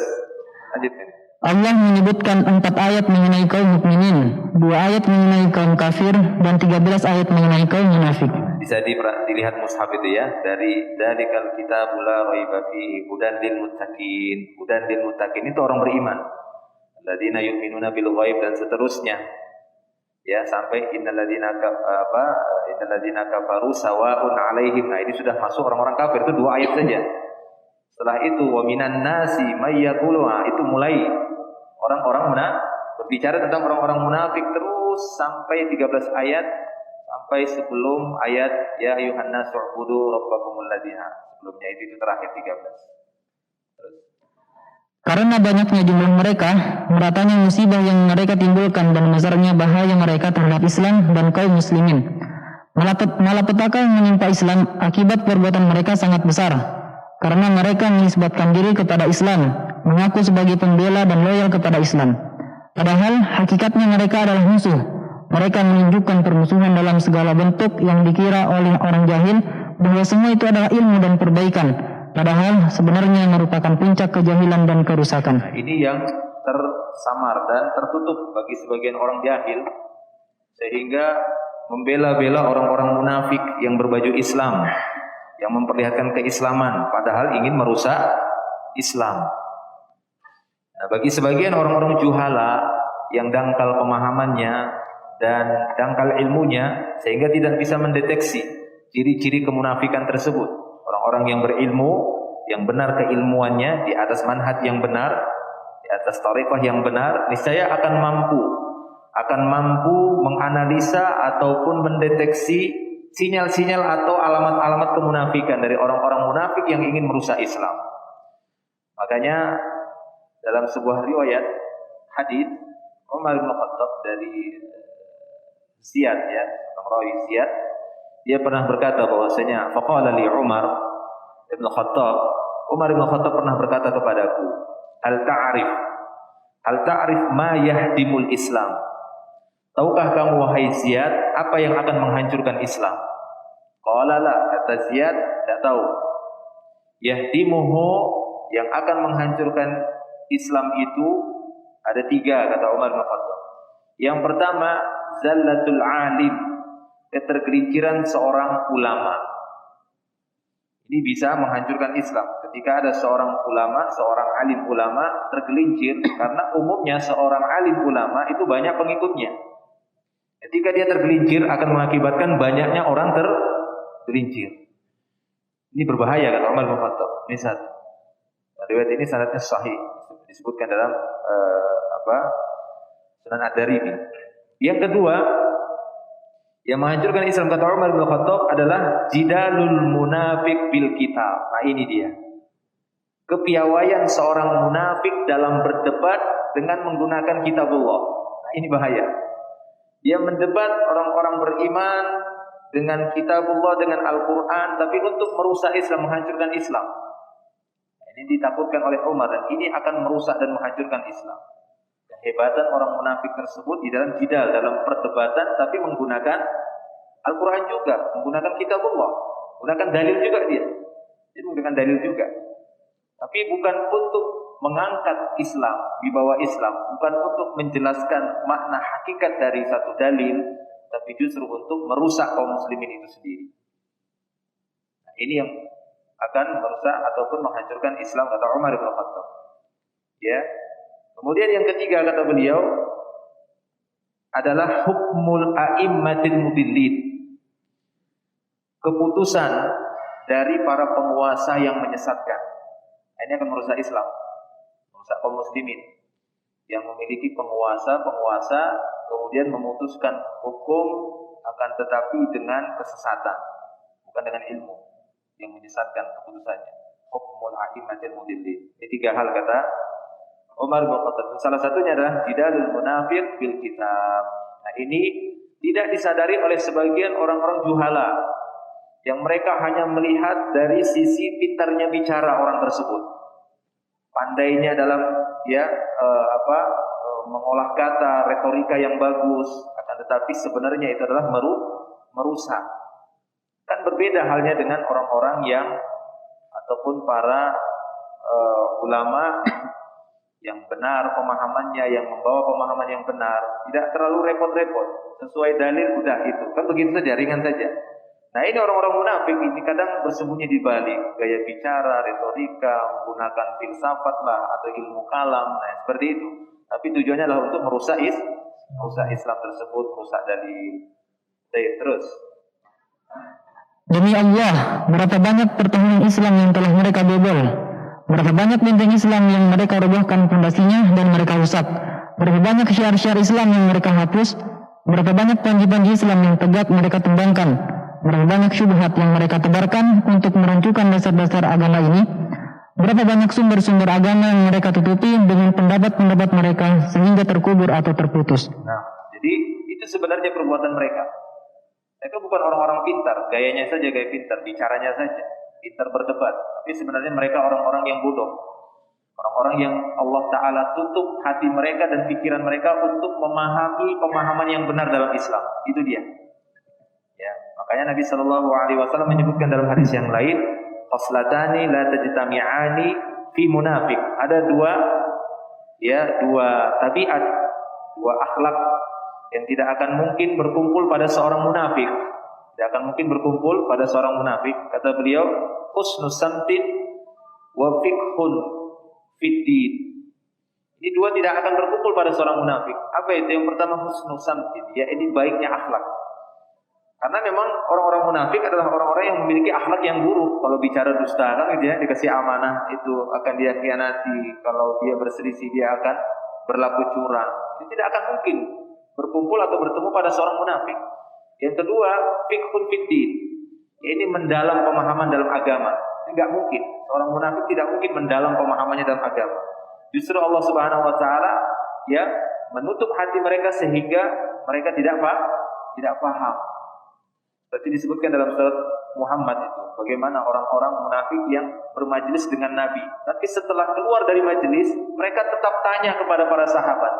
lanjutkan. Allah menyebutkan 4 ayat mengenai kaum mukminin, 2 ayat mengenai kaum kafir, dan 13 ayat mengenai kaum munafik. Bisa dilihat mushaf itu ya, dari dzalikal kitabul la raiba fihi hudan lil muttaqin. Hudan lil muttaqin itu orang beriman. Alladzina yu'minuna bil ghaib dan seterusnya. Ya, sampai innalladzina kafaru sawa'un 'alaihim. Nah, ini sudah masuk orang-orang kafir, itu 2 ayat saja. Setelah itu wa minan nasi may yaqulu, itu mulai orang-orang berbicara tentang orang-orang munafik terus sampai 13 ayat, sampai sebelum ayat ya ayuhan nasu ubudu rabbakumul ladzina. Sebelumnya itu terakhir 13. Terus. Karena banyaknya jumlah mereka, meratanya musibah yang mereka timbulkan dan besarnya bahaya mereka terhadap Islam dan kaum muslimin. Malapetaka yang menimpa Islam akibat perbuatan mereka sangat besar. Karena mereka menisbatkan diri kepada Islam, mengaku sebagai pembela dan loyal kepada Islam. Padahal hakikatnya mereka adalah musuh. Mereka menunjukkan permusuhan dalam segala bentuk yang dikira oleh orang jahil bahwa semua itu adalah ilmu dan perbaikan. Padahal sebenarnya merupakan puncak kejahilan dan kerusakan. Nah, ini yang tersamar dan tertutup bagi sebagian orang jahil, sehingga membela-bela orang-orang munafik yang berbaju Islam, yang memperlihatkan keislaman, padahal ingin merusak Islam. Nah, bagi sebagian orang-orang juhala yang dangkal pemahamannya dan dangkal ilmunya, sehingga tidak bisa mendeteksi ciri-ciri kemunafikan tersebut. Orang-orang yang berilmu, yang benar keilmuannya di atas manhaj yang benar, di atas thariqah yang benar, niscaya akan mampu menganalisa ataupun mendeteksi sinyal-sinyal atau alamat-alamat kemunafikan dari orang-orang munafik yang ingin merusak Islam. Makanya dalam sebuah riwayat hadis Umar bin Khattab dari Ziyad, ya, rawi Ziyad, dia pernah berkata bahwasanya faqala li Umar bin Khattab pernah berkata kepadaku, hal ta'rif ma yahdimul Islam. Tahukah kamu wahai Ziyad apa yang akan menghancurkan Islam? Qala la, kata Ziyad, tidak tahu. Yahdimuhu, yang akan menghancurkan Islam itu ada 3, kata Umar bin Khattab. Yang pertama, zallatul alim, ketergelinciran seorang ulama. Ini bisa menghancurkan Islam. Ketika ada seorang ulama, seorang alim ulama tergelincir, karena umumnya seorang alim ulama itu banyak pengikutnya. Ketika dia tergelincir akan mengakibatkan banyaknya orang tergelincir. Ini berbahaya, kata Umar bin Khattab. Ini satu. Riwayat ini sanadnya sahih, disebutkan dalam Sunan Ad-Darimi. Yang kedua, yang menghancurkan Islam, kata Umar bin Khattab, adalah jidalul munafik bil kitab. Nah, ini dia. Kepiawaian seorang munafik dalam berdebat dengan menggunakan kitabullah. Nah, ini bahaya. Dia mendebat orang-orang beriman dengan kitabullah, dengan Al-Quran, tapi untuk merusak Islam, menghancurkan Islam. Ini ditakutkan oleh Umar, dan ini akan merusak dan menghancurkan Islam. Kehebatan orang munafik tersebut di dalam jidal, dalam perdebatan, tapi menggunakan Al-Quran juga, menggunakan kitabullah, menggunakan dalil juga dia. Jadi menggunakan dalil juga. Tapi bukan untuk mengangkat Islam, dibawa Islam, bukan untuk menjelaskan makna hakikat dari satu dalil, tapi justru untuk merusak kaum muslimin itu sendiri. Nah, ini yang akan merusak ataupun menghancurkan Islam, kata Umar bin Khattab. Ya. Kemudian yang ketiga, kata beliau, adalah hukmul a'immatil mudillin. Keputusan dari para penguasa yang menyesatkan. Ini akan merusak Islam, merusak kaum muslimin yang memiliki penguasa kemudian memutuskan hukum, akan tetapi dengan kesesatan, bukan dengan ilmu, yang menyesatkan keputusannya. Hukmul a'immatil mudillin. Ini 3 hal, kata Umar bin Khattab. Salah satunya adalah jidalul munafiq bil kitab. Nah, ini tidak disadari oleh sebagian orang-orang juhala, yang mereka hanya melihat dari sisi pintarnya bicara orang tersebut, pandainya dalam mengolah kata, retorika yang bagus. Akan tetapi sebenarnya itu adalah merusak. Kan berbeda halnya dengan orang-orang yang ataupun para ulama yang benar pemahamannya, yang membawa pemahaman yang benar, tidak terlalu repot-repot, sesuai dalil udah itu, kan begitu saja, ringan saja. Nah ini orang-orang munafik ini kadang bersembunyi di balik gaya bicara, retorika, menggunakan filsafat lah atau ilmu kalam, nah seperti itu. Tapi tujuannya adalah untuk merusak Islam tersebut, merusak dalil. Terus. Demi Allah, berapa banyak pertahanan Islam yang telah mereka bobol. Berapa banyak benteng Islam yang mereka robohkan pondasinya dan mereka rusak. Berapa banyak syiar-syiar Islam yang mereka hapus. Berapa banyak panji-panji Islam yang tegak mereka tembangkan. Berapa banyak syubhat yang mereka tebarkan untuk merancukan dasar-dasar agama ini. Berapa banyak sumber-sumber agama yang mereka tutupi dengan pendapat-pendapat mereka sehingga terkubur atau terputus. Nah, jadi itu sebenarnya perbuatan mereka. Mereka bukan orang-orang pintar, gayanya saja gaya pintar, bicaranya saja pintar berdebat, tapi sebenarnya mereka orang-orang yang bodoh, orang-orang yang Allah Ta'ala tutup hati mereka dan pikiran mereka untuk memahami pemahaman yang benar dalam Islam. Itu dia. Ya, makanya Nabi Shallallahu Alaihi Wasallam menyebutkan dalam hadis yang lain, khoslatani la tajtami'ani fi munafik. Ada dua tabiat, dua akhlak yang tidak akan mungkin berkumpul pada seorang munafik. Tidak akan mungkin berkumpul pada seorang munafik. Kata beliau, husnus samtin wa fiqhun fiddin. Ini dua tidak akan berkumpul pada seorang munafik. Apa itu? Yang pertama husnus samtin, ya ini baiknya akhlak. Karena memang orang-orang munafik adalah orang-orang yang memiliki akhlak yang buruk. Kalau bicara dusta kan gitu ya, dikasih amanah itu akan dia khianati. Kalau dia berselisih dia akan berlaku curang. Ini tidak akan mungkin berkumpul atau bertemu pada seorang munafik. Yang kedua, fiqhun fiddin. Ini mendalam pemahaman dalam agama. Ini enggak mungkin. Seorang munafik tidak mungkin mendalam pemahamannya dalam agama. Justru Allah Subhanahu wa taala ya menutup hati mereka sehingga mereka tidak paham. Seperti disebutkan dalam surat Muhammad itu, bagaimana orang-orang munafik yang bermajlis dengan Nabi. Tapi setelah keluar dari majlis, mereka tetap tanya kepada para sahabat,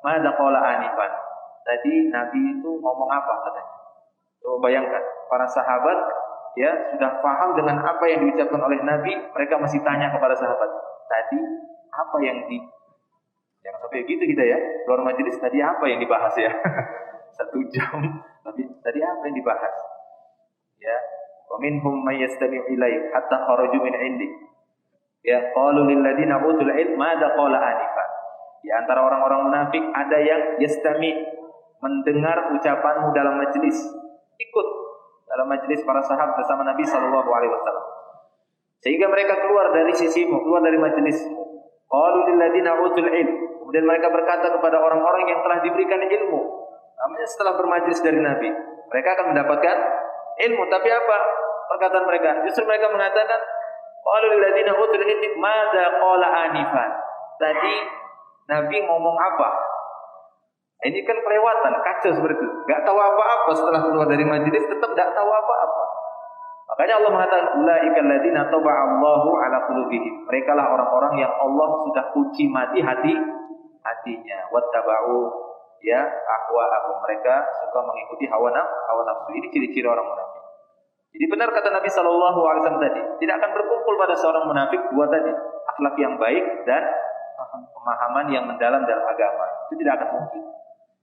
"Madza qala anifan?" Tadi Nabi itu ngomong apa katanya? Coba bayangkan, para sahabat ya sudah paham dengan apa yang diucapkan oleh Nabi, mereka masih tanya kepada sahabat, tadi apa yang jangan sampai gitu kita ya, keluar majelis tadi apa yang dibahas ya? 1 jam, tapi tadi apa yang dibahas? Ya, wa minhum may yastami'u ilaik hatta kharaju min 'indik. Ya, qalu lil ladina utul ilm madza qala anifa. Di antara orang-orang munafik ada yang yastami', mendengar ucapanmu dalam majelis, ikut dalam majelis para sahabat bersama Nabi Shallallahu Alaihi Wasallam, sehingga mereka keluar dari sisimu, keluar dari majelismu. Qalu lil ladina utul ilm, kemudian mereka berkata kepada orang-orang yang telah diberikan ilmu, namanya setelah bermajelis dari Nabi, mereka akan mendapatkan ilmu. Tapi apa perkataan mereka? Justru mereka mengatakan, qalu lil ladina utul ilm madza qala anifan. Tadi Nabi ngomong apa? Ini kan kelewatan, kacau seperti itu. Gak tahu apa-apa setelah keluar dari majelis, tetap gak tahu apa-apa. Makanya Allah mengatakan, ulaika alladzina taba'allahu ala qulubihim. Mereka lah orang-orang yang Allah sudah kunci mati hatinya. Wattaba'u ya ahwa'ahum. Mereka suka mengikuti hawa nafsu. Ini ciri-ciri orang munafik. Jadi benar kata Nabi Shallallahu Alaihi Wasallam tadi, tidak akan berkumpul pada seorang munafik dua tadi, akhlak yang baik dan pemahaman yang mendalam dalam agama. Itu tidak akan mungkin.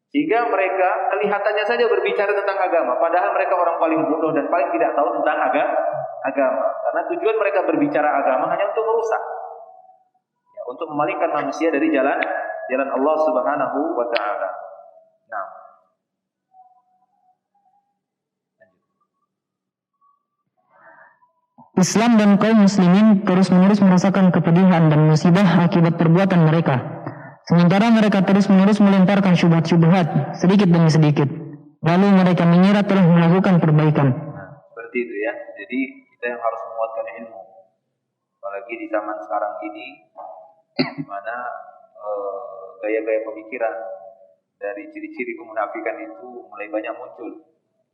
Sehingga mereka kelihatannya saja berbicara tentang agama, padahal mereka orang paling bodoh dan paling tidak tahu tentang agama. Karena tujuan mereka berbicara agama hanya untuk merusak, ya, untuk memalingkan manusia dari jalan Allah Subhanahu wa taala. Nah. Islam dan kaum muslimin terus-menerus merasakan kepedihan dan musibah akibat perbuatan mereka. Sementara mereka terus-menerus melemparkan syubhat-syubhat sedikit demi sedikit. Lalu mereka mengira telah melakukan perbaikan. Nah, seperti itu ya. Jadi kita yang harus menguatkan ilmu. Apalagi di zaman sekarang ini, di mana gaya-gaya pemikiran dari ciri-ciri kemunafikan itu mulai banyak muncul.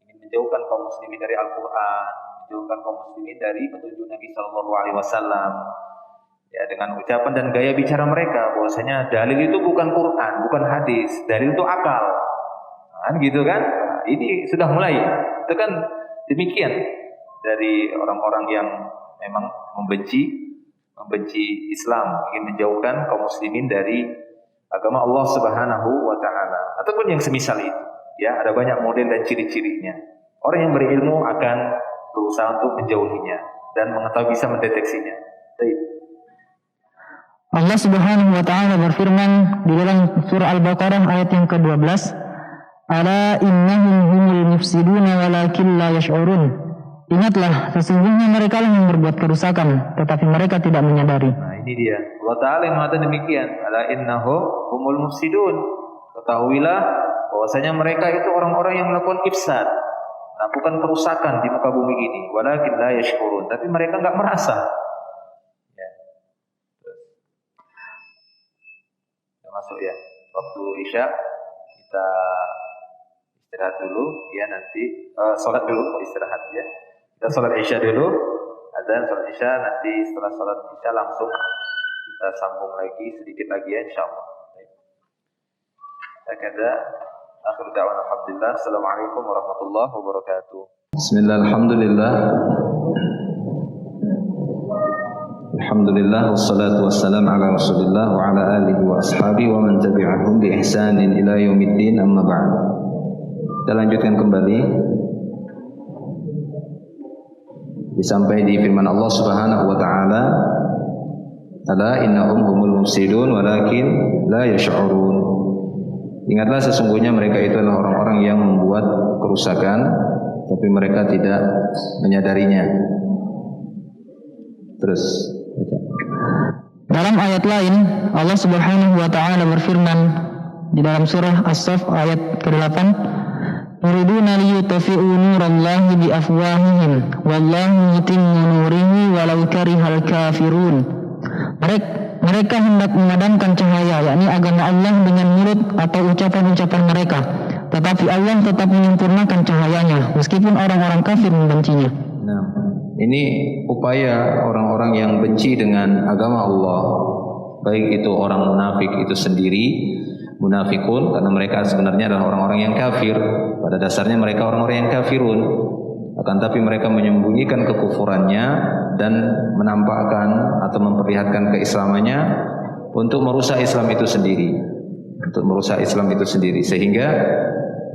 Ingin menjauhkan kaum muslimin dari Al-Quran, menjauhkan kaum muslimin dari petunjuk Nabi Shallallahu Alaihi Wasallam. Ya, dengan ucapan dan gaya bicara mereka bahwasanya dalil itu bukan Quran, bukan hadis, dalil itu akal. Nah, Kan gitu kan? Nah, ini sudah mulai. Itu kan demikian dari orang-orang yang memang membenci Islam, ingin menjauhkan kaum muslimin dari agama Allah Subhanahu wa taala ataupun yang semisal itu. Ya, ada banyak model dan ciri-cirinya. Orang yang berilmu akan berusaha untuk menjauhinya dan mengetahui bisa mendeteksinya. Baik. Allah Subhanahu wa taala berfirman di dalam surah Al-Baqarah ayat yang ke-12, "Ala innahum humul mufsiduna walakin la yash'urun." Ingatlah, sesungguhnya mereka lah yang berbuat kerusakan, tetapi mereka tidak menyadari. Nah, ini dia. Allah Ta'ala yang mengatakan demikian. Ala innahum humul mufsidun. Ketahuilah bahwasanya mereka itu orang-orang yang melakukan ifsad, melakukan kerusakan di muka bumi ini. Walakin la yash'urun. Tapi mereka enggak merasa. Ya. Kita masuk ya. Waktu Isya kita istirahat dulu ya, nanti sholat dulu, istirahat ya. Kita sholat Isya dulu, adzan sholat Isya, nanti setelah sholat Isya langsung kita sambung lagi sedikit lagi ya, insyaallah. Hakadha akhir da'wana alhamdulillah. Assalamualaikum warahmatullahi wabarakatuh. Bismillah, alhamdulillah. Alhamdulillah wassalatu wassalamu ala Rasulillah wa ala alihi wa ashabihi wa man tabi'ahum bi ihsanin ila yaumiddin, amma ba'd. Kita lanjutkan kembali sampai di firman Allah Subhanahu wa taala, "Ala innahum humul mufsidun walakin la yash'urun." Ingatlah, sesungguhnya mereka itu adalah orang-orang yang membuat kerusakan tapi mereka tidak menyadarinya. Terus baca. Dalam ayat lain, Allah Subhanahu wa taala berfirman di dalam surah As-Saff ayat ke-8, "Yuriduna liyutfi'u nurallahi biafwahihim wallahu mutimmu nurihi walau karihal kafirun." Mereka hendak memadamkan cahaya, yakni agama Allah, dengan mulut atau ucapan-ucapan mereka, tetapi Allah tetap menyempurnakan cahayanya meskipun orang-orang kafir membencinya. Nah, ini upaya orang-orang yang benci dengan agama Allah, baik itu orang munafik itu sendiri, munafikun, karena mereka sebenarnya adalah orang-orang yang kafir. Pada dasarnya mereka orang-orang yang kafirun, akan tapi mereka menyembunyikan kekufurannya dan menampakkan atau memperlihatkan keislamannya untuk merusak Islam itu sendiri, sehingga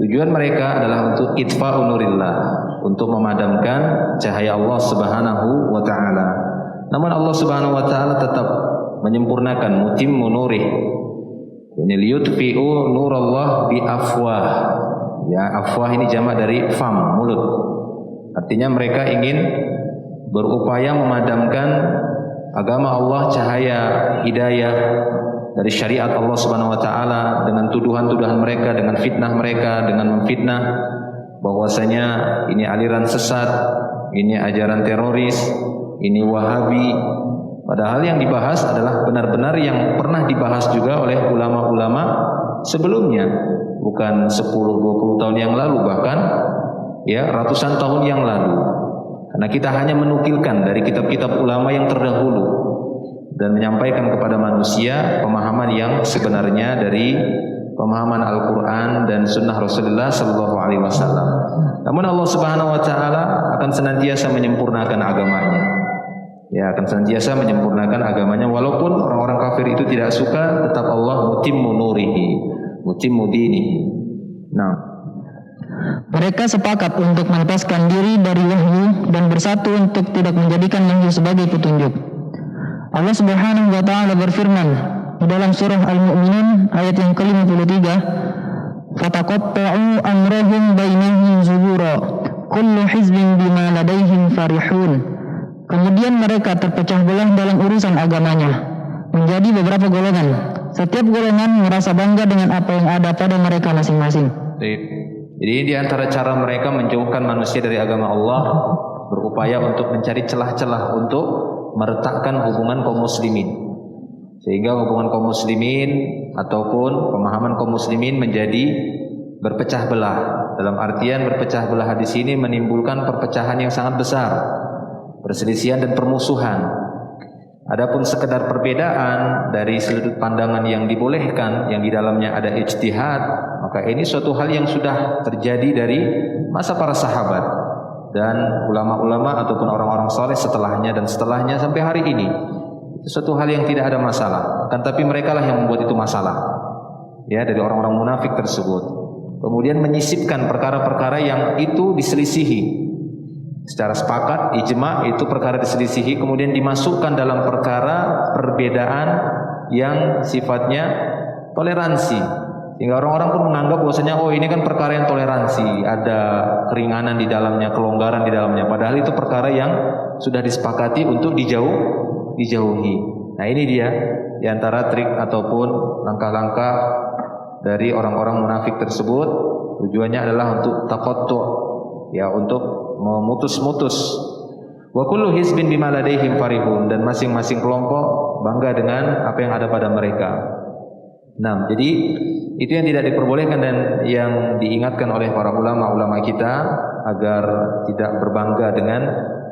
tujuan mereka adalah untuk itfa'u nurillah, untuk memadamkan cahaya Allah Subhanahu wa taala. Namun Allah Subhanahu wa taala tetap menyempurnakan, mutimmu nurih. Ini liyutfi'u nurallah bi afwah. Ya, afwah ini jamak dari fam, mulut. Artinya mereka ingin berupaya memadamkan agama Allah, cahaya hidayah dari syariat Allah Subhanahu wa taala dengan tuduhan-tuduhan mereka, dengan fitnah mereka, dengan memfitnah bahwasanya ini aliran sesat, ini ajaran teroris, ini Wahabi. Padahal yang dibahas adalah benar-benar yang pernah dibahas juga oleh ulama-ulama sebelumnya, bukan 10-20 tahun yang lalu, bahkan ya ratusan tahun yang lalu. Karena kita hanya menukilkan dari kitab-kitab ulama yang terdahulu dan menyampaikan kepada manusia pemahaman yang sebenarnya dari pemahaman Al-Quran dan Sunnah Rasulullah Sallallahu Alaihi Wasallam. Namun Allah Subhanahu Wa Taala akan senantiasa menyempurnakan agamanya. Ya, akan senantiasa menyempurnakan agamanya, walaupun orang-orang kafir itu tidak suka, tetap Allah mutimmu nurihi, mutimmu dinihi. Nah, mereka sepakat untuk melepaskan diri dari wahyu dan bersatu untuk tidak menjadikan wahyu sebagai petunjuk. Allah Subhanahu wa taala berfirman di dalam surah Al-Mu'minun ayat yang ke-53, "Fataqatta'u amrahum bainahum zubura, kullu hizbin bima ladaihim farihun." Kemudian mereka terpecah belah dalam urusan agamanya menjadi beberapa golongan. Setiap golongan merasa bangga dengan apa yang ada pada mereka masing-masing. Jadi di antara cara mereka menjauhkan manusia dari agama Allah, berupaya untuk mencari celah-celah untuk meretakkan hubungan kaum muslimin, sehingga hubungan kaum muslimin ataupun pemahaman kaum muslimin menjadi berpecah belah. Dalam artian berpecah belah di sini menimbulkan perpecahan yang sangat besar, perselisihan dan permusuhan. Adapun sekedar perbedaan dari sudut pandangan yang dibolehkan, yang di dalamnya ada ijtihad, maka ini suatu hal yang sudah terjadi dari masa para sahabat dan ulama-ulama ataupun orang-orang saleh setelahnya dan setelahnya sampai hari ini. Itu suatu hal yang tidak ada masalah. Akan tapi mereka lah yang membuat itu masalah. Ya, dari orang-orang munafik tersebut. Kemudian menyisipkan perkara-perkara yang itu diselisihi. Secara sepakat, ijma itu perkara diselisihi, kemudian dimasukkan dalam perkara perbedaan yang sifatnya toleransi. Sehingga orang-orang pun menganggap bahwasanya oh ini kan perkara yang toleransi, ada keringanan di dalamnya, kelonggaran di dalamnya. Padahal itu perkara yang sudah disepakati untuk dijauhi. Nah ini dia di antara trik ataupun langkah-langkah dari orang-orang munafik tersebut. Tujuannya adalah untuk taqattu', ya, untuk memutus-mutus. Wa kullu hizbin bima ladaihim farihun, dan masing-masing kelompok bangga dengan apa yang ada pada mereka. Nah, jadi itu yang tidak diperbolehkan dan yang diingatkan oleh para ulama-ulama kita agar tidak berbangga dengan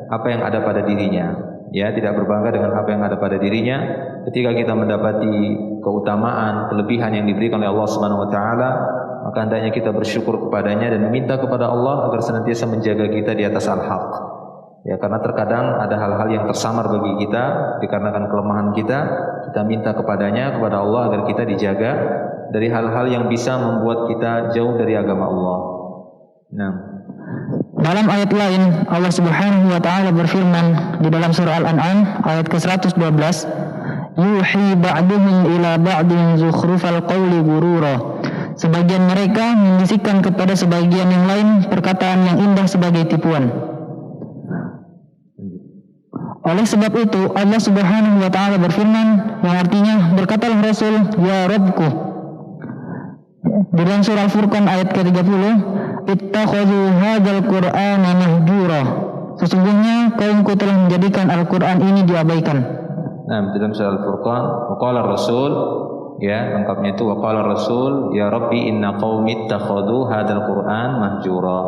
apa yang ada pada dirinya. Ya, tidak berbangga dengan apa yang ada pada dirinya ketika kita mendapati keutamaan, kelebihan yang diberikan oleh Allah Subhanahu wa taala, maka hendaknya kita bersyukur kepadanya dan meminta kepada Allah agar senantiasa menjaga kita di atas al-haq. Ya, karena terkadang ada hal-hal yang tersamar bagi kita dikarenakan kelemahan kita minta kepadanya, kepada Allah agar kita dijaga dari hal-hal yang bisa membuat kita jauh dari agama Allah. Nah, dalam ayat lain Allah Subhanahu wa taala berfirman di dalam surah Al-An'am ayat ke-112, yuhi ba'duhum ila ba'din zukhrufal qawli gurura. Sebagian mereka membisikkan kepada sebagian yang lain perkataan yang indah sebagai tipuan. Oleh sebab itu Allah Subhanahu wa taala berfirman yang artinya, berkatalah Rasul, ya Rabbku. Di dalam surah Al-Furqan ayat ke-30, ittakhadhu hadzal qur'ana mahjura. Sesungguhnya kaumku telah menjadikan Al-Qur'an ini diabaikan. Nah, dalam surah Al-Furqan, waqala Rasul, ya, lengkapnya itu waqala Rasul, ya Rabbi inna qaumi ittakhadhu hadzal qur'an mahjura.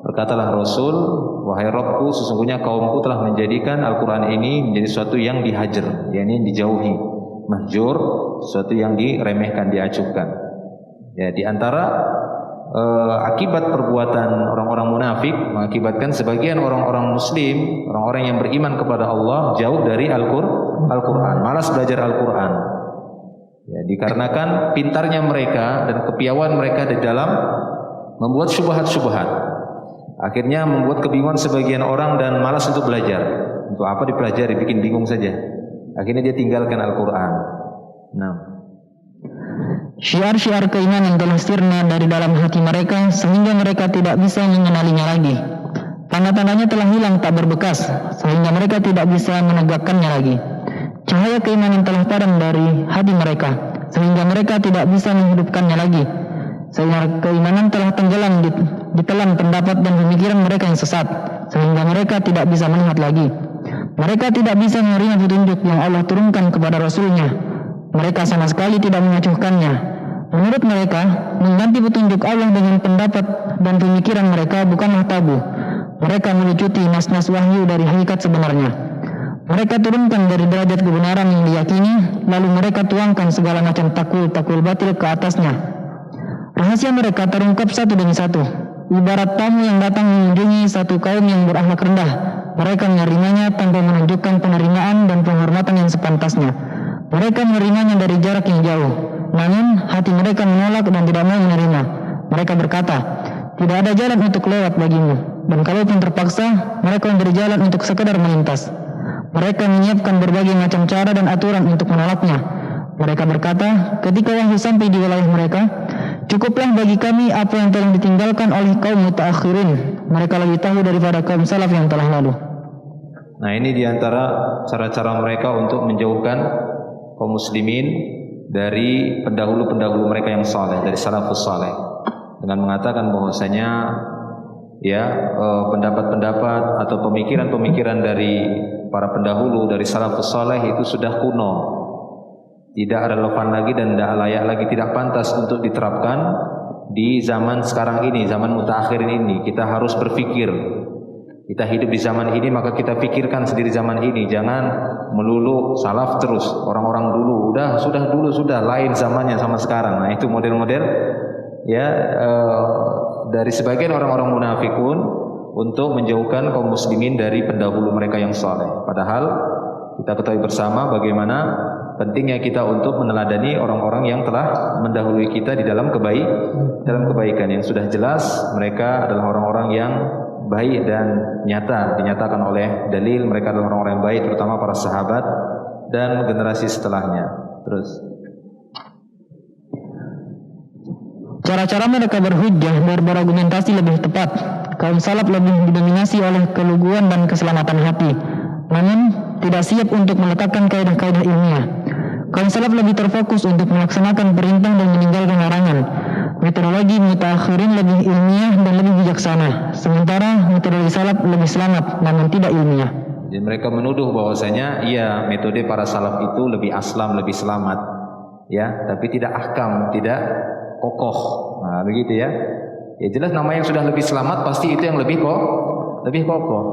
Berkatalah Rasul, wahai Rabbku, sesungguhnya kaumku telah menjadikan Al-Qur'an ini menjadi sesuatu yang dihajar, yakni dijauhi. Mahjur, sesuatu yang diremehkan, diacuhkan. Ya, di antara akibat perbuatan orang-orang munafik mengakibatkan sebagian orang-orang muslim, orang-orang yang beriman kepada Allah jauh dari Al-Qur'an, malas belajar Al-Qur'an. Ya, dikarenakan pintarnya mereka dan kepiawaian mereka di dalam membuat syubhat-syubhat. Akhirnya membuat kebingungan sebagian orang dan malas untuk belajar. Untuk apa dipelajari, bikin bingung saja. Akhirnya dia tinggalkan Al-Qur'an. Nah, syiar-syiar keimanan telah sirna dari dalam hati mereka sehingga mereka tidak bisa mengenalinya lagi. Tanda-tandanya telah hilang tak berbekas sehingga mereka tidak bisa menegakkannya lagi. Cahaya keimanan telah padam dari hati mereka sehingga mereka tidak bisa menghidupkannya lagi. Sehingga keimanan telah tenggelam ditelan pendapat dan pemikiran mereka yang sesat sehingga mereka tidak bisa melihat lagi. Mereka tidak bisa menerima petunjuk yang Allah turunkan kepada Rasulnya. Mereka sama sekali tidak mengacuhkannya. Menurut mereka, mengganti petunjuk Allah dengan pendapat dan pemikiran mereka bukanlah tabu. Mereka melucuti nas-nas wahyu dari hakikat sebenarnya. Mereka turunkan dari derajat kebenaran yang diyakini, lalu mereka tuangkan segala macam takwil batil ke atasnya. Rahasia mereka terungkap satu demi satu. Ibarat tamu yang datang mengunjungi satu kaum yang berakhlak rendah. Mereka menerimanya tanpa menunjukkan penerimaan dan penghormatan yang sepantasnya. Mereka menerimanya dari jarak yang jauh. Namun hati mereka menolak dan tidak mau menerima. Mereka berkata, tidak ada jalan untuk lewat bagimu. Dan kalaupun terpaksa, mereka memberi jalan untuk sekedar melintas. Mereka menyiapkan berbagai macam cara dan aturan untuk menolaknya. Mereka berkata, ketika wahyu sampai di wilayah mereka, cukuplah bagi kami apa yang telah ditinggalkan oleh kaum mutaakhirin. Mereka lebih tahu daripada kaum salaf yang telah lalu. Nah, ini diantara cara-cara mereka untuk menjauhkan kaum muslimin dari pendahulu-pendahulu mereka yang saleh, dari salafus saleh, dengan mengatakan bahwasanya ya pendapat-pendapat atau pemikiran-pemikiran dari para pendahulu, dari salafus saleh itu sudah kuno, tidak relevan lagi dan tidak layak lagi, tidak pantas untuk diterapkan di zaman sekarang ini, zaman mutaakhirin ini. Kita harus berpikir, Kita hidup di zaman ini, maka kita pikirkan sendiri zaman ini. Jangan melulu salaf terus. Orang-orang dulu sudah lain zamannya sama sekarang. Nah, itu model-model ya dari sebagian orang-orang munafikun untuk menjauhkan kaum muslimin dari pendahulu mereka yang saleh. Padahal kita ketahui bersama bagaimana pentingnya kita untuk meneladani orang-orang yang telah mendahului kita di dalam kebaikan yang sudah jelas mereka adalah orang-orang yang baik dan dinyatakan oleh dalil. Mereka adalah orang-orang yang baik, terutama para sahabat dan generasi setelahnya. Terus cara-cara mereka berhujjah dan berargumentasi lebih tepat. Kaum salaf lebih didominasi oleh keluguan dan keselamatan hati, namun tidak siap untuk meletakkan kaidah-kaidah ilmiah. Kaum salaf lebih terfokus untuk melaksanakan perintah dan meninggalkan larangan. Metodologi mutaakhirin lebih ilmiah dan lebih bijaksana, sementara metodologi salaf lebih selamat namun tidak ilmiah. Jadi mereka menuduh bahwasanya metode para salaf itu lebih aslam, lebih selamat, ya, tapi tidak ahkam, tidak kokoh. Nah, begitu ya. Ya jelas nama yang sudah lebih selamat pasti itu yang lebih kokoh.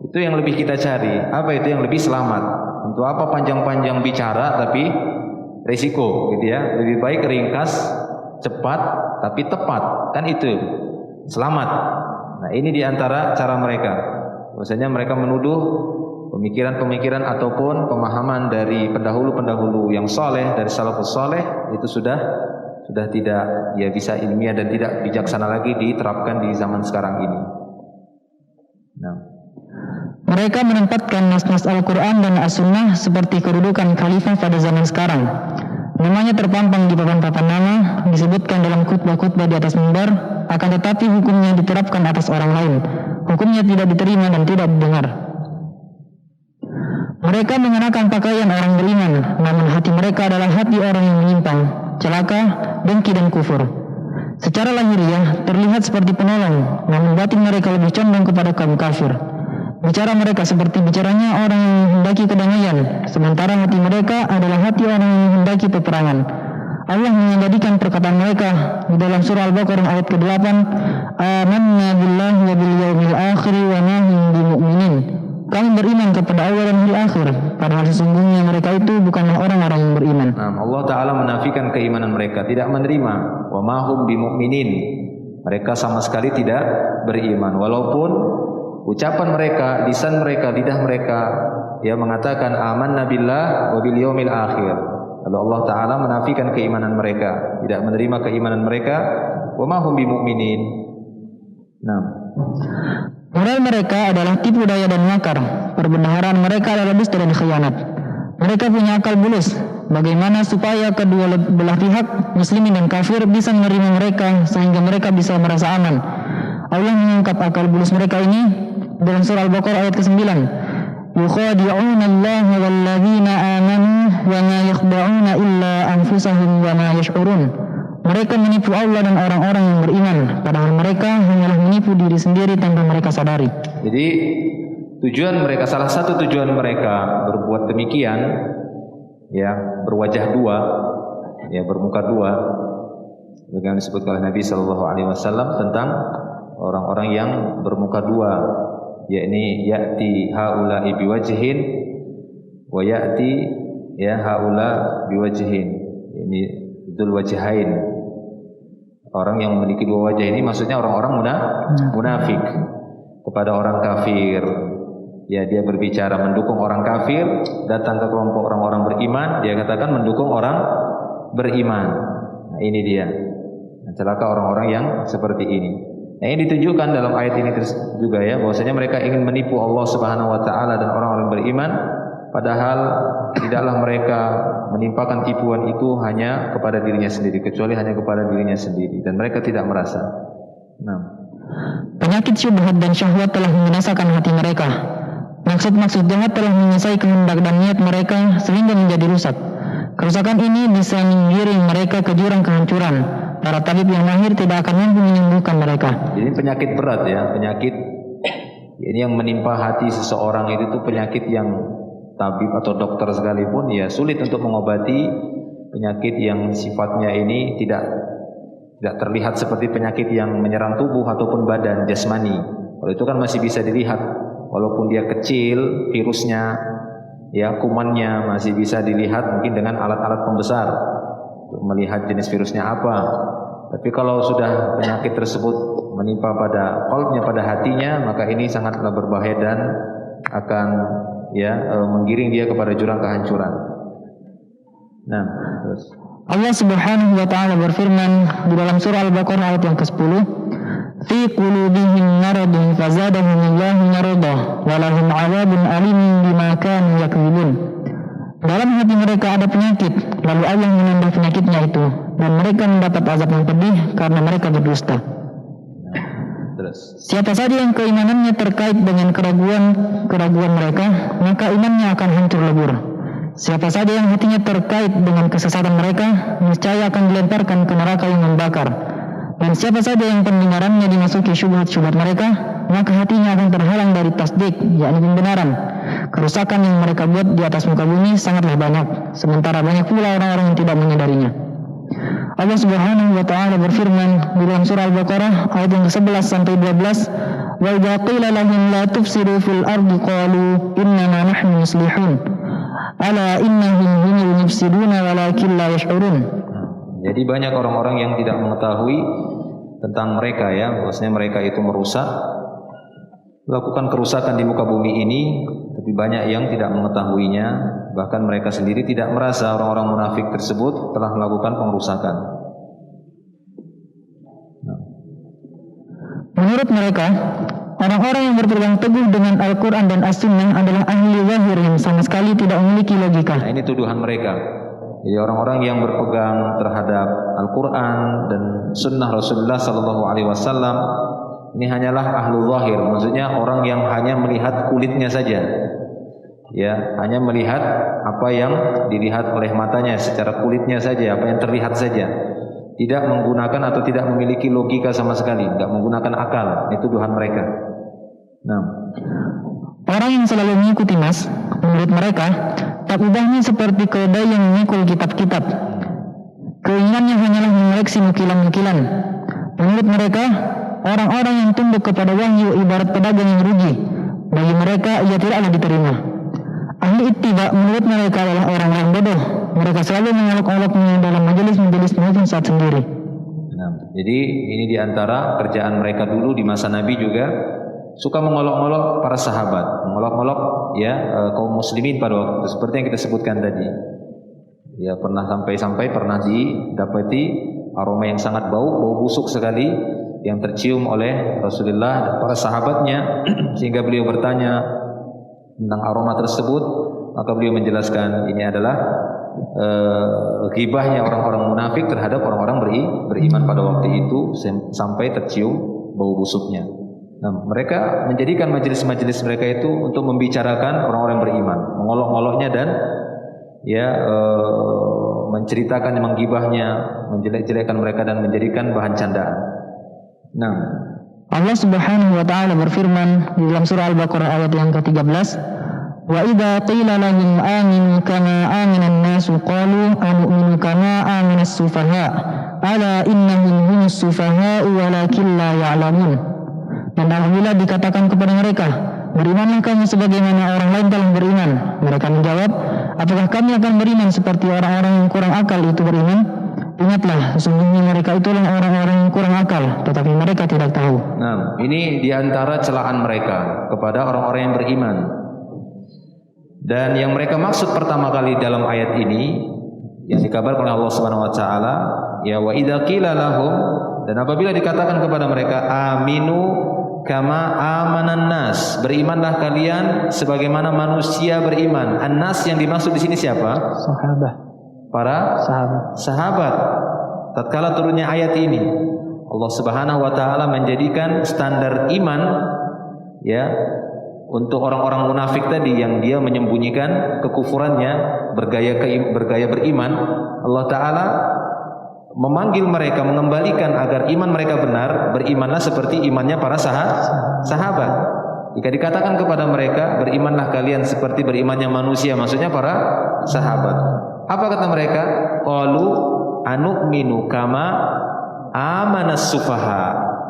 Itu yang lebih kita cari. Apa itu yang lebih selamat? Untuk apa panjang-panjang bicara tapi risiko, gitu ya. Lebih baik ringkas, cepat tapi tepat, kan itu selamat. Nah, ini diantara cara mereka. Bahwasanya mereka menuduh pemikiran-pemikiran ataupun pemahaman dari pendahulu-pendahulu yang saleh, dari salafus saleh itu sudah tidak bisa ilmiah dan tidak bijaksana lagi diterapkan di zaman sekarang ini. Nah, mereka menempatkan nas-nas Al-Quran dan As-Sunnah seperti kedudukan khalifah pada zaman sekarang. Namanya terpampang di papan-papan nama, disebutkan dalam khutbah-khutbah di atas mimbar, akan tetapi hukumnya diterapkan atas orang lain. Hukumnya tidak diterima dan tidak didengar. Mereka mengenakan pakaian orang beriman, namun hati mereka adalah hati orang yang menyimpang, celaka, dengki dan kufur. Secara lahiriah terlihat seperti penolong, namun batin mereka lebih condong kepada kaum kafir. Bicara mereka seperti bicaranya orang yang menghendaki kedamaian, sementara hati mereka adalah hati orang yang menghendaki peperangan. Allah menjadikan perkataan mereka di dalam surah Al-Baqarah ayat ke-8, "Amanna billahi wa bil yaumil akhir wa ma hum bimu'minin." Kami beriman kepada Allah dan hari akhir, padahal sesungguhnya mereka itu bukanlah orang-orang yang beriman. Nah, Allah Ta'ala menafikan keimanan mereka, tidak menerima. Wa ma hum bimu'minin. Mereka sama sekali tidak beriman, walaupun ucapan mereka, lisan mereka, lidah mereka mengatakan amanna billah wa bil yaumil akhir. Lalu Allah Ta'ala menafikan keimanan mereka, tidak menerima keimanan mereka. Wa ma hum bimu'minin. Nah, moral mereka adalah tipu daya dan makar. Perbendaharaan mereka adalah dusta dan khianat. Mereka punya akal bulus. Bagaimana supaya kedua belah pihak, muslimin dan kafir, bisa menerima mereka sehingga mereka bisa merasa aman. Allah mengungkap akal bulus mereka ini dalam surah Al-Baqarah ayat ke-9. Yukhadi'una Allah walladzina amanu wa ma yakhda'una illa anfusahum wa ma yash'urun. Mereka menipu Allah dan orang-orang yang beriman, padahal mereka hanyalah menipu diri sendiri tanpa mereka sadari. Jadi salah satu tujuan mereka berbuat demikian, berwajah dua, bermuka dua, yang disebutkan oleh Nabi Shallallahu Alaihi Wasallam tentang orang-orang yang bermuka dua, yakni ya'ti haula'i biwajhin wa ya'ti haula biwajhin. Ini dzul wajhain. Orang yang memiliki dua wajah ini maksudnya orang-orang munafik kepada orang kafir. Dia berbicara mendukung orang kafir, datang ke kelompok orang-orang beriman, dia katakan mendukung orang beriman. Nah, ini dia. Celaka orang-orang yang seperti ini. Nah, ini ditunjukkan dalam ayat ini juga bahwasanya mereka ingin menipu Allah Subhanahu wa taala dan orang-orang beriman, padahal tidaklah mereka menimpakan tipuan itu hanya kepada dirinya sendiri, kecuali hanya kepada dirinya sendiri, dan mereka tidak merasa. Nah, penyakit syubhat dan syahwat telah membinasakan hati mereka. Maksud-maksud jahat telah menguasai kehendak dan niat mereka sehingga menjadi rusak. Kerusakan ini bisa menggiring mereka ke jurang kehancuran. Para tabib yang mahir tidak akan mampu menyembuhkan mereka. Jadi penyakit berat penyakit ini yang menimpa hati seseorang itu penyakit yang tabib atau dokter sekalipun sulit untuk mengobati. Penyakit yang sifatnya ini tidak terlihat seperti penyakit yang menyerang tubuh ataupun badan jasmani. Kalau itu kan masih bisa dilihat, walaupun dia kecil, virusnya, ya kumannya masih bisa dilihat mungkin dengan alat-alat pembesar untuk melihat jenis virusnya apa. Tapi kalau sudah penyakit tersebut menimpa pada qalbnya, pada hatinya, maka ini sangatlah berbahaya dan akan menggiring dia kepada jurang kehancuran. Nah, terus Allah Subhanahu wa taala berfirman di dalam surah Al-Baqarah ayat yang ke-10, "Fi qulubihim maradun fazadahumullahu marada wa lahum 'adzabun alimun bima kanu yakdzibun." Dalam hati mereka ada penyakit, lalu Allah menambah penyakitnya itu, dan mereka mendapat azab yang pedih karena mereka berdusta. terus Siapa saja yang keimanannya terkait dengan keraguan mereka, maka imannya akan hancur lebur. Siapa saja yang hatinya terkait dengan kesesatan mereka, niscaya akan dilemparkan ke neraka yang membakar. Dan siapa saja yang pendengarannya dimasuki syubhat-syubhat mereka, maka hatinya akan terhalang dari tasdik, yakni pembenaran. Kerusakan yang mereka buat di atas muka bumi sangatlah banyak, sementara banyak pula orang-orang yang tidak menyadarinya. Allah Subhanahu wa taala berfirman di dalam surah Al-Baqarah ayat yang ke-11 sampai 12, "Wa idza qila lahum la tufsidu fil ardi qalu innama nahnu muslihun. Ala innahum humul mufsiduna walakin la yash'urun." Jadi banyak orang-orang yang tidak mengetahui tentang mereka, ya, maksudnya mereka itu merusak, melakukan kerusakan di muka bumi ini, tapi banyak yang tidak mengetahuinya, bahkan mereka sendiri tidak merasa orang-orang munafik tersebut telah melakukan pengerusakan. Menurut mereka, orang-orang yang berpegang teguh dengan Al-Quran dan As-Sunnah adalah ahli zahir yang sama sekali tidak memiliki logika. Nah, ini tuduhan mereka. Jadi orang-orang yang berpegang terhadap Al-Quran dan Sunnah Rasulullah Sallallahu Alaihi Wasallam ini hanyalah ahlu zahir, maksudnya orang yang hanya melihat kulitnya saja, ya, hanya melihat apa yang dilihat oleh matanya secara kulitnya saja, apa yang terlihat saja, tidak menggunakan atau tidak memiliki logika sama sekali, tidak menggunakan akal. Itu tuduhan mereka. Nah, Orang yang selalu mengikuti nas, menurut mereka, tak ubahnya seperti keledai yang memikul kitab-kitab. Keinginannya hanyalah mengoleksi nukilan-nukilan. Menurut mereka, orang-orang yang tunduk kepada wahyu ibarat pedagang yang rugi. Bagi mereka, ia tidaklah diterima. Ahli ittiba menurut mereka adalah orang-orang bodoh. Mereka selalu mengolok-oloknya dalam majelis-majelis maupun saat sendiri. nah, jadi ini diantara kerjaan mereka dulu di masa Nabi juga. Suka mengolok-olok para sahabat, mengolok-olok kaum muslimin pada waktu itu, seperti yang kita sebutkan tadi. Ya, pernah sampai-sampai pernah didapati aroma yang sangat bau busuk sekali yang tercium oleh Rasulullah dan para sahabatnya, sehingga beliau bertanya tentang aroma tersebut, maka beliau menjelaskan ini adalah ghibahnya orang-orang munafik terhadap orang-orang beriman pada waktu itu sampai tercium bau busuknya. Nah, mereka menjadikan majelis-majelis mereka itu untuk membicarakan orang-orang beriman, mengolok-oloknya dan menceritakan, menggibahnya, menjelek-jelekkan mereka dan menjadikan bahan candaan. Nah, Allah Subhanahu wa taala berfirman di dalam surah Al-Baqarah ayat yang ke-13, "Wa idza qila lahum aminu kama amina an-nasu qalu anu'minu kama amina as-sufaha ala innahum humus sufaha walakin la ya'lamun." Dan apabila dikatakan kepada mereka, "Berimanlah kamu sebagaimana orang lain telah beriman," mereka menjawab, "Apakah kami akan beriman seperti orang-orang yang kurang akal itu beriman? Ingatlah, sesungguhnya mereka itulah orang-orang yang kurang akal, tetapi mereka tidak tahu." Nah, ini diantara celaan mereka kepada orang-orang yang beriman. Dan yang mereka maksud pertama kali dalam ayat ini yang dikabarkan oleh Allah Subhanahu wa taala, ya, wa idza qila lahum, dan apabila dikatakan kepada mereka, aminu kama amanan nas, berimanlah kalian sebagaimana manusia beriman. An-nas yang dimaksud di sini siapa? Sahabat. Para sahabat. Tatkala turunnya ayat ini, Allah Subhanahu wa taala menjadikan standar iman, ya, untuk orang-orang munafik tadi yang dia menyembunyikan kekufurannya, bergaya beriman. Allah taala memanggil mereka, mengembalikan agar iman mereka benar, berimanlah seperti imannya para sahabat. Jika dikatakan kepada mereka, berimanlah kalian seperti berimannya manusia, maksudnya para sahabat. Apa kata mereka? Qalu anu'minu kama amanas sufaha.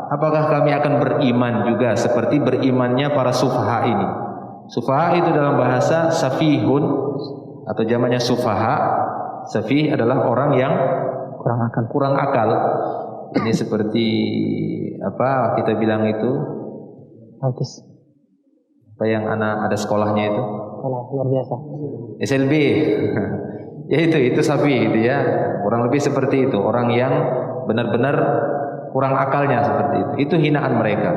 apakah kami akan beriman juga seperti berimannya para sufaha ini? Sufaha itu dalam bahasa safihun atau jamaknya sufaha. Safih adalah orang yang kurang akal. Ini seperti apa kita bilang itu? Autis. Apa yang anak ada sekolahnya itu? Luar biasa. SLB. Ya itu safih itu ya. Kurang lebih seperti itu. Orang yang benar-benar kurang akalnya seperti itu. Itu hinaan mereka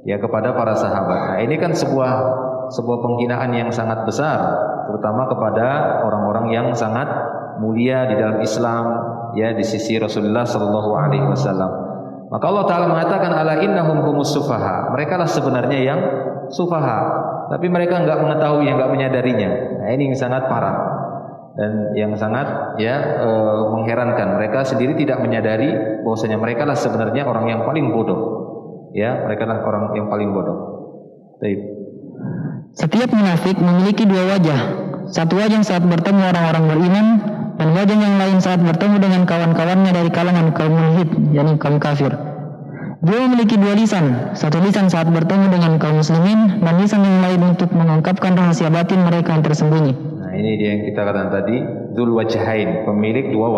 ya kepada para sahabat. Nah, ini kan sebuah penghinaan yang sangat besar, terutama kepada orang-orang yang sangat mulia di dalam Islam ya di sisi Rasulullah sallallahu alaihi wasallam. Maka Allah Taala mengatakan ala innahum humus sufaha. Mereka lah sebenarnya yang sufaha, tapi mereka enggak mengetahui, enggak menyadarinya. Nah, ini yang sangat parah dan yang sangat mengherankan. Mereka sendiri tidak menyadari bahwasanya mereka lah sebenarnya orang yang paling bodoh. Ya, mereka lah orang yang paling bodoh. Baik. Setiap munafik memiliki dua wajah. Satu wajah saat bertemu orang-orang beriman, dan wajah yang lain saat bertemu dengan kawan-kawannya dari kalangan kaum mulhid, yakni kaum kafir. Dia memiliki dua lisan. Satu lisan saat bertemu dengan kaum muslimin, dan lisan yang lain untuk mengungkapkan rahasia batin mereka yang tersembunyi. Nah, ini dia yang kita katakan tadi, dzul wajhain, pemilik dua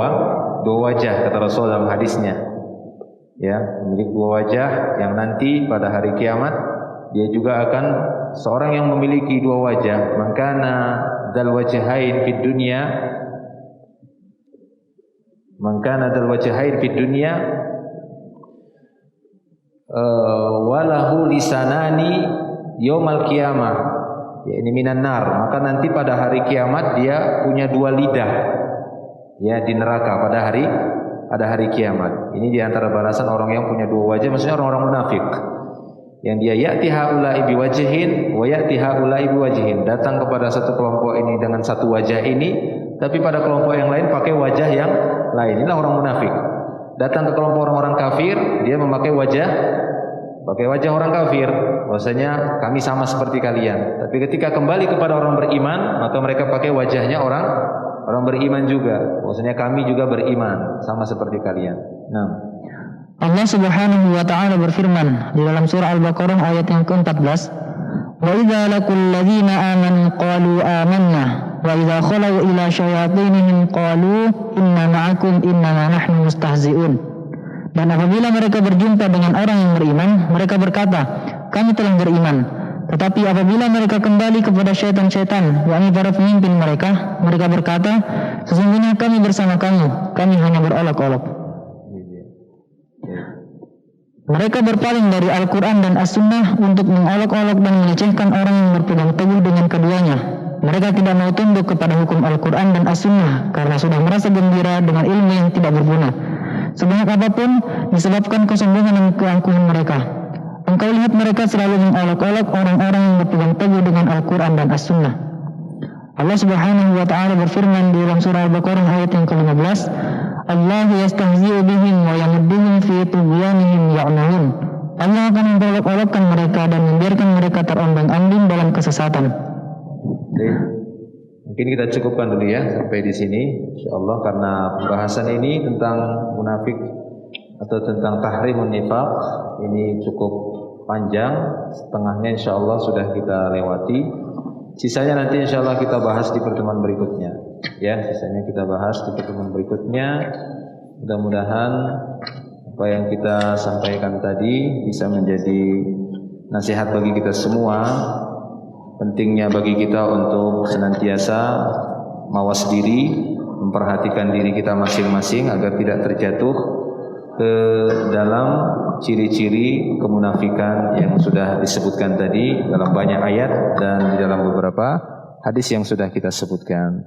wajah kata Rasul dalam hadisnya. Ya, pemilik dua wajah yang nanti pada hari kiamat dia juga akan seorang yang memiliki dua wajah. Makana dzal wajhain fid dunya, makana dzal wajhain fid dunya walahu lisanani yaumal qiyamah, ya ini minan nar. Maka nanti pada hari kiamat dia punya dua lidah ya di neraka pada hari kiamat. Ini di antara balasan orang yang punya dua wajah, maksudnya orang-orang munafik. Yang dia ya'ti haula'i biwajhin wa ya'ti haula'i biwajhin, datang kepada satu kelompok ini dengan satu wajah ini, tapi pada kelompok yang lain pakai wajah yang lain. Inilah orang munafik. Datang ke kelompok orang-orang kafir, dia memakai wajah orang kafir. Bahwasanya kami sama seperti kalian. Tapi ketika kembali kepada orang beriman, maka mereka pakai wajahnya orang beriman juga. Bahwasanya kami juga beriman, sama seperti kalian. Nah, Allah Subhanahu wa taala berfirman di dalam surah Al-Baqarah ayat yang ke-14, "Wa idza laqul ladzina amanu qalu amanna wa idza khalu ila syayatinihim qalu inna ma'akum innama nahnu mustahzi'un." Dan apabila mereka berjumpa dengan orang yang beriman, mereka berkata, "Kami telah beriman." Tetapi apabila mereka kembali kepada syaitan-syaitan, yakni para pemimpin mereka, mereka berkata, "Sesungguhnya kami bersama kamu, kami hanya berolok-olok." Mereka berpaling dari Al-Quran dan As-Sunnah untuk mengolok-olok dan melecehkan orang yang berpegang teguh dengan keduanya. Mereka tidak mau tunduk kepada hukum Al-Quran dan As-Sunnah karena sudah merasa gembira dengan ilmu yang tidak berguna, sebanyak apapun disebabkan kesombongan dan keangkuhan mereka. Engkau lihat mereka selalu mengolok-olok orang-orang yang berpegang teguh dengan Al-Quran dan As-Sunnah. Allah Subhanahu wa taala berfirman di dalam surah Al-Baqarah ayat yang ke-15, Allah yastahzi'u bihim wa yamudduhum fi tughyanihim ya'mahun. Allah akan memperolok-olokkan mereka dan membiarkan mereka terombang-ambing dalam kesesatan. Jadi, mungkin kita cukupkan dulu ya sampai di sini insyaallah, karena pembahasan ini tentang munafik atau tentang tahrimun nifaq ini cukup panjang, setengahnya insyaallah sudah kita lewati. Sisanya nanti insyaallah kita bahas di pertemuan berikutnya. Ya, sisanya kita bahas di pertemuan berikutnya. Mudah-mudahan apa yang kita sampaikan tadi bisa menjadi nasihat bagi kita semua. Pentingnya bagi kita untuk senantiasa mawas diri, memperhatikan diri kita masing-masing agar tidak terjatuh ke dalam ciri-ciri kemunafikan yang sudah disebutkan tadi dalam banyak ayat dan di dalam beberapa hadis yang sudah kita sebutkan.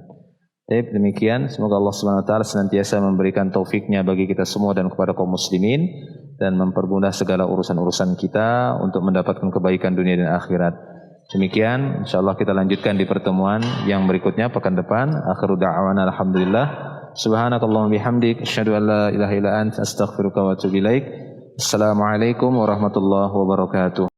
Baik, demikian, semoga Allah Subhanahu wa taala senantiasa memberikan taufiknya bagi kita semua dan kepada kaum muslimin dan mempermudah segala urusan-urusan kita untuk mendapatkan kebaikan dunia dan akhirat. Demikian, insyaallah kita lanjutkan di pertemuan yang berikutnya pekan depan. Akhiru da'wana alhamdulillah. Subhanakallahumma bihamdik asyhadu an la ilaha illa anta astaghfiruka wa atubu ilaik. Assalamualaikum warahmatullahi wabarakatuh.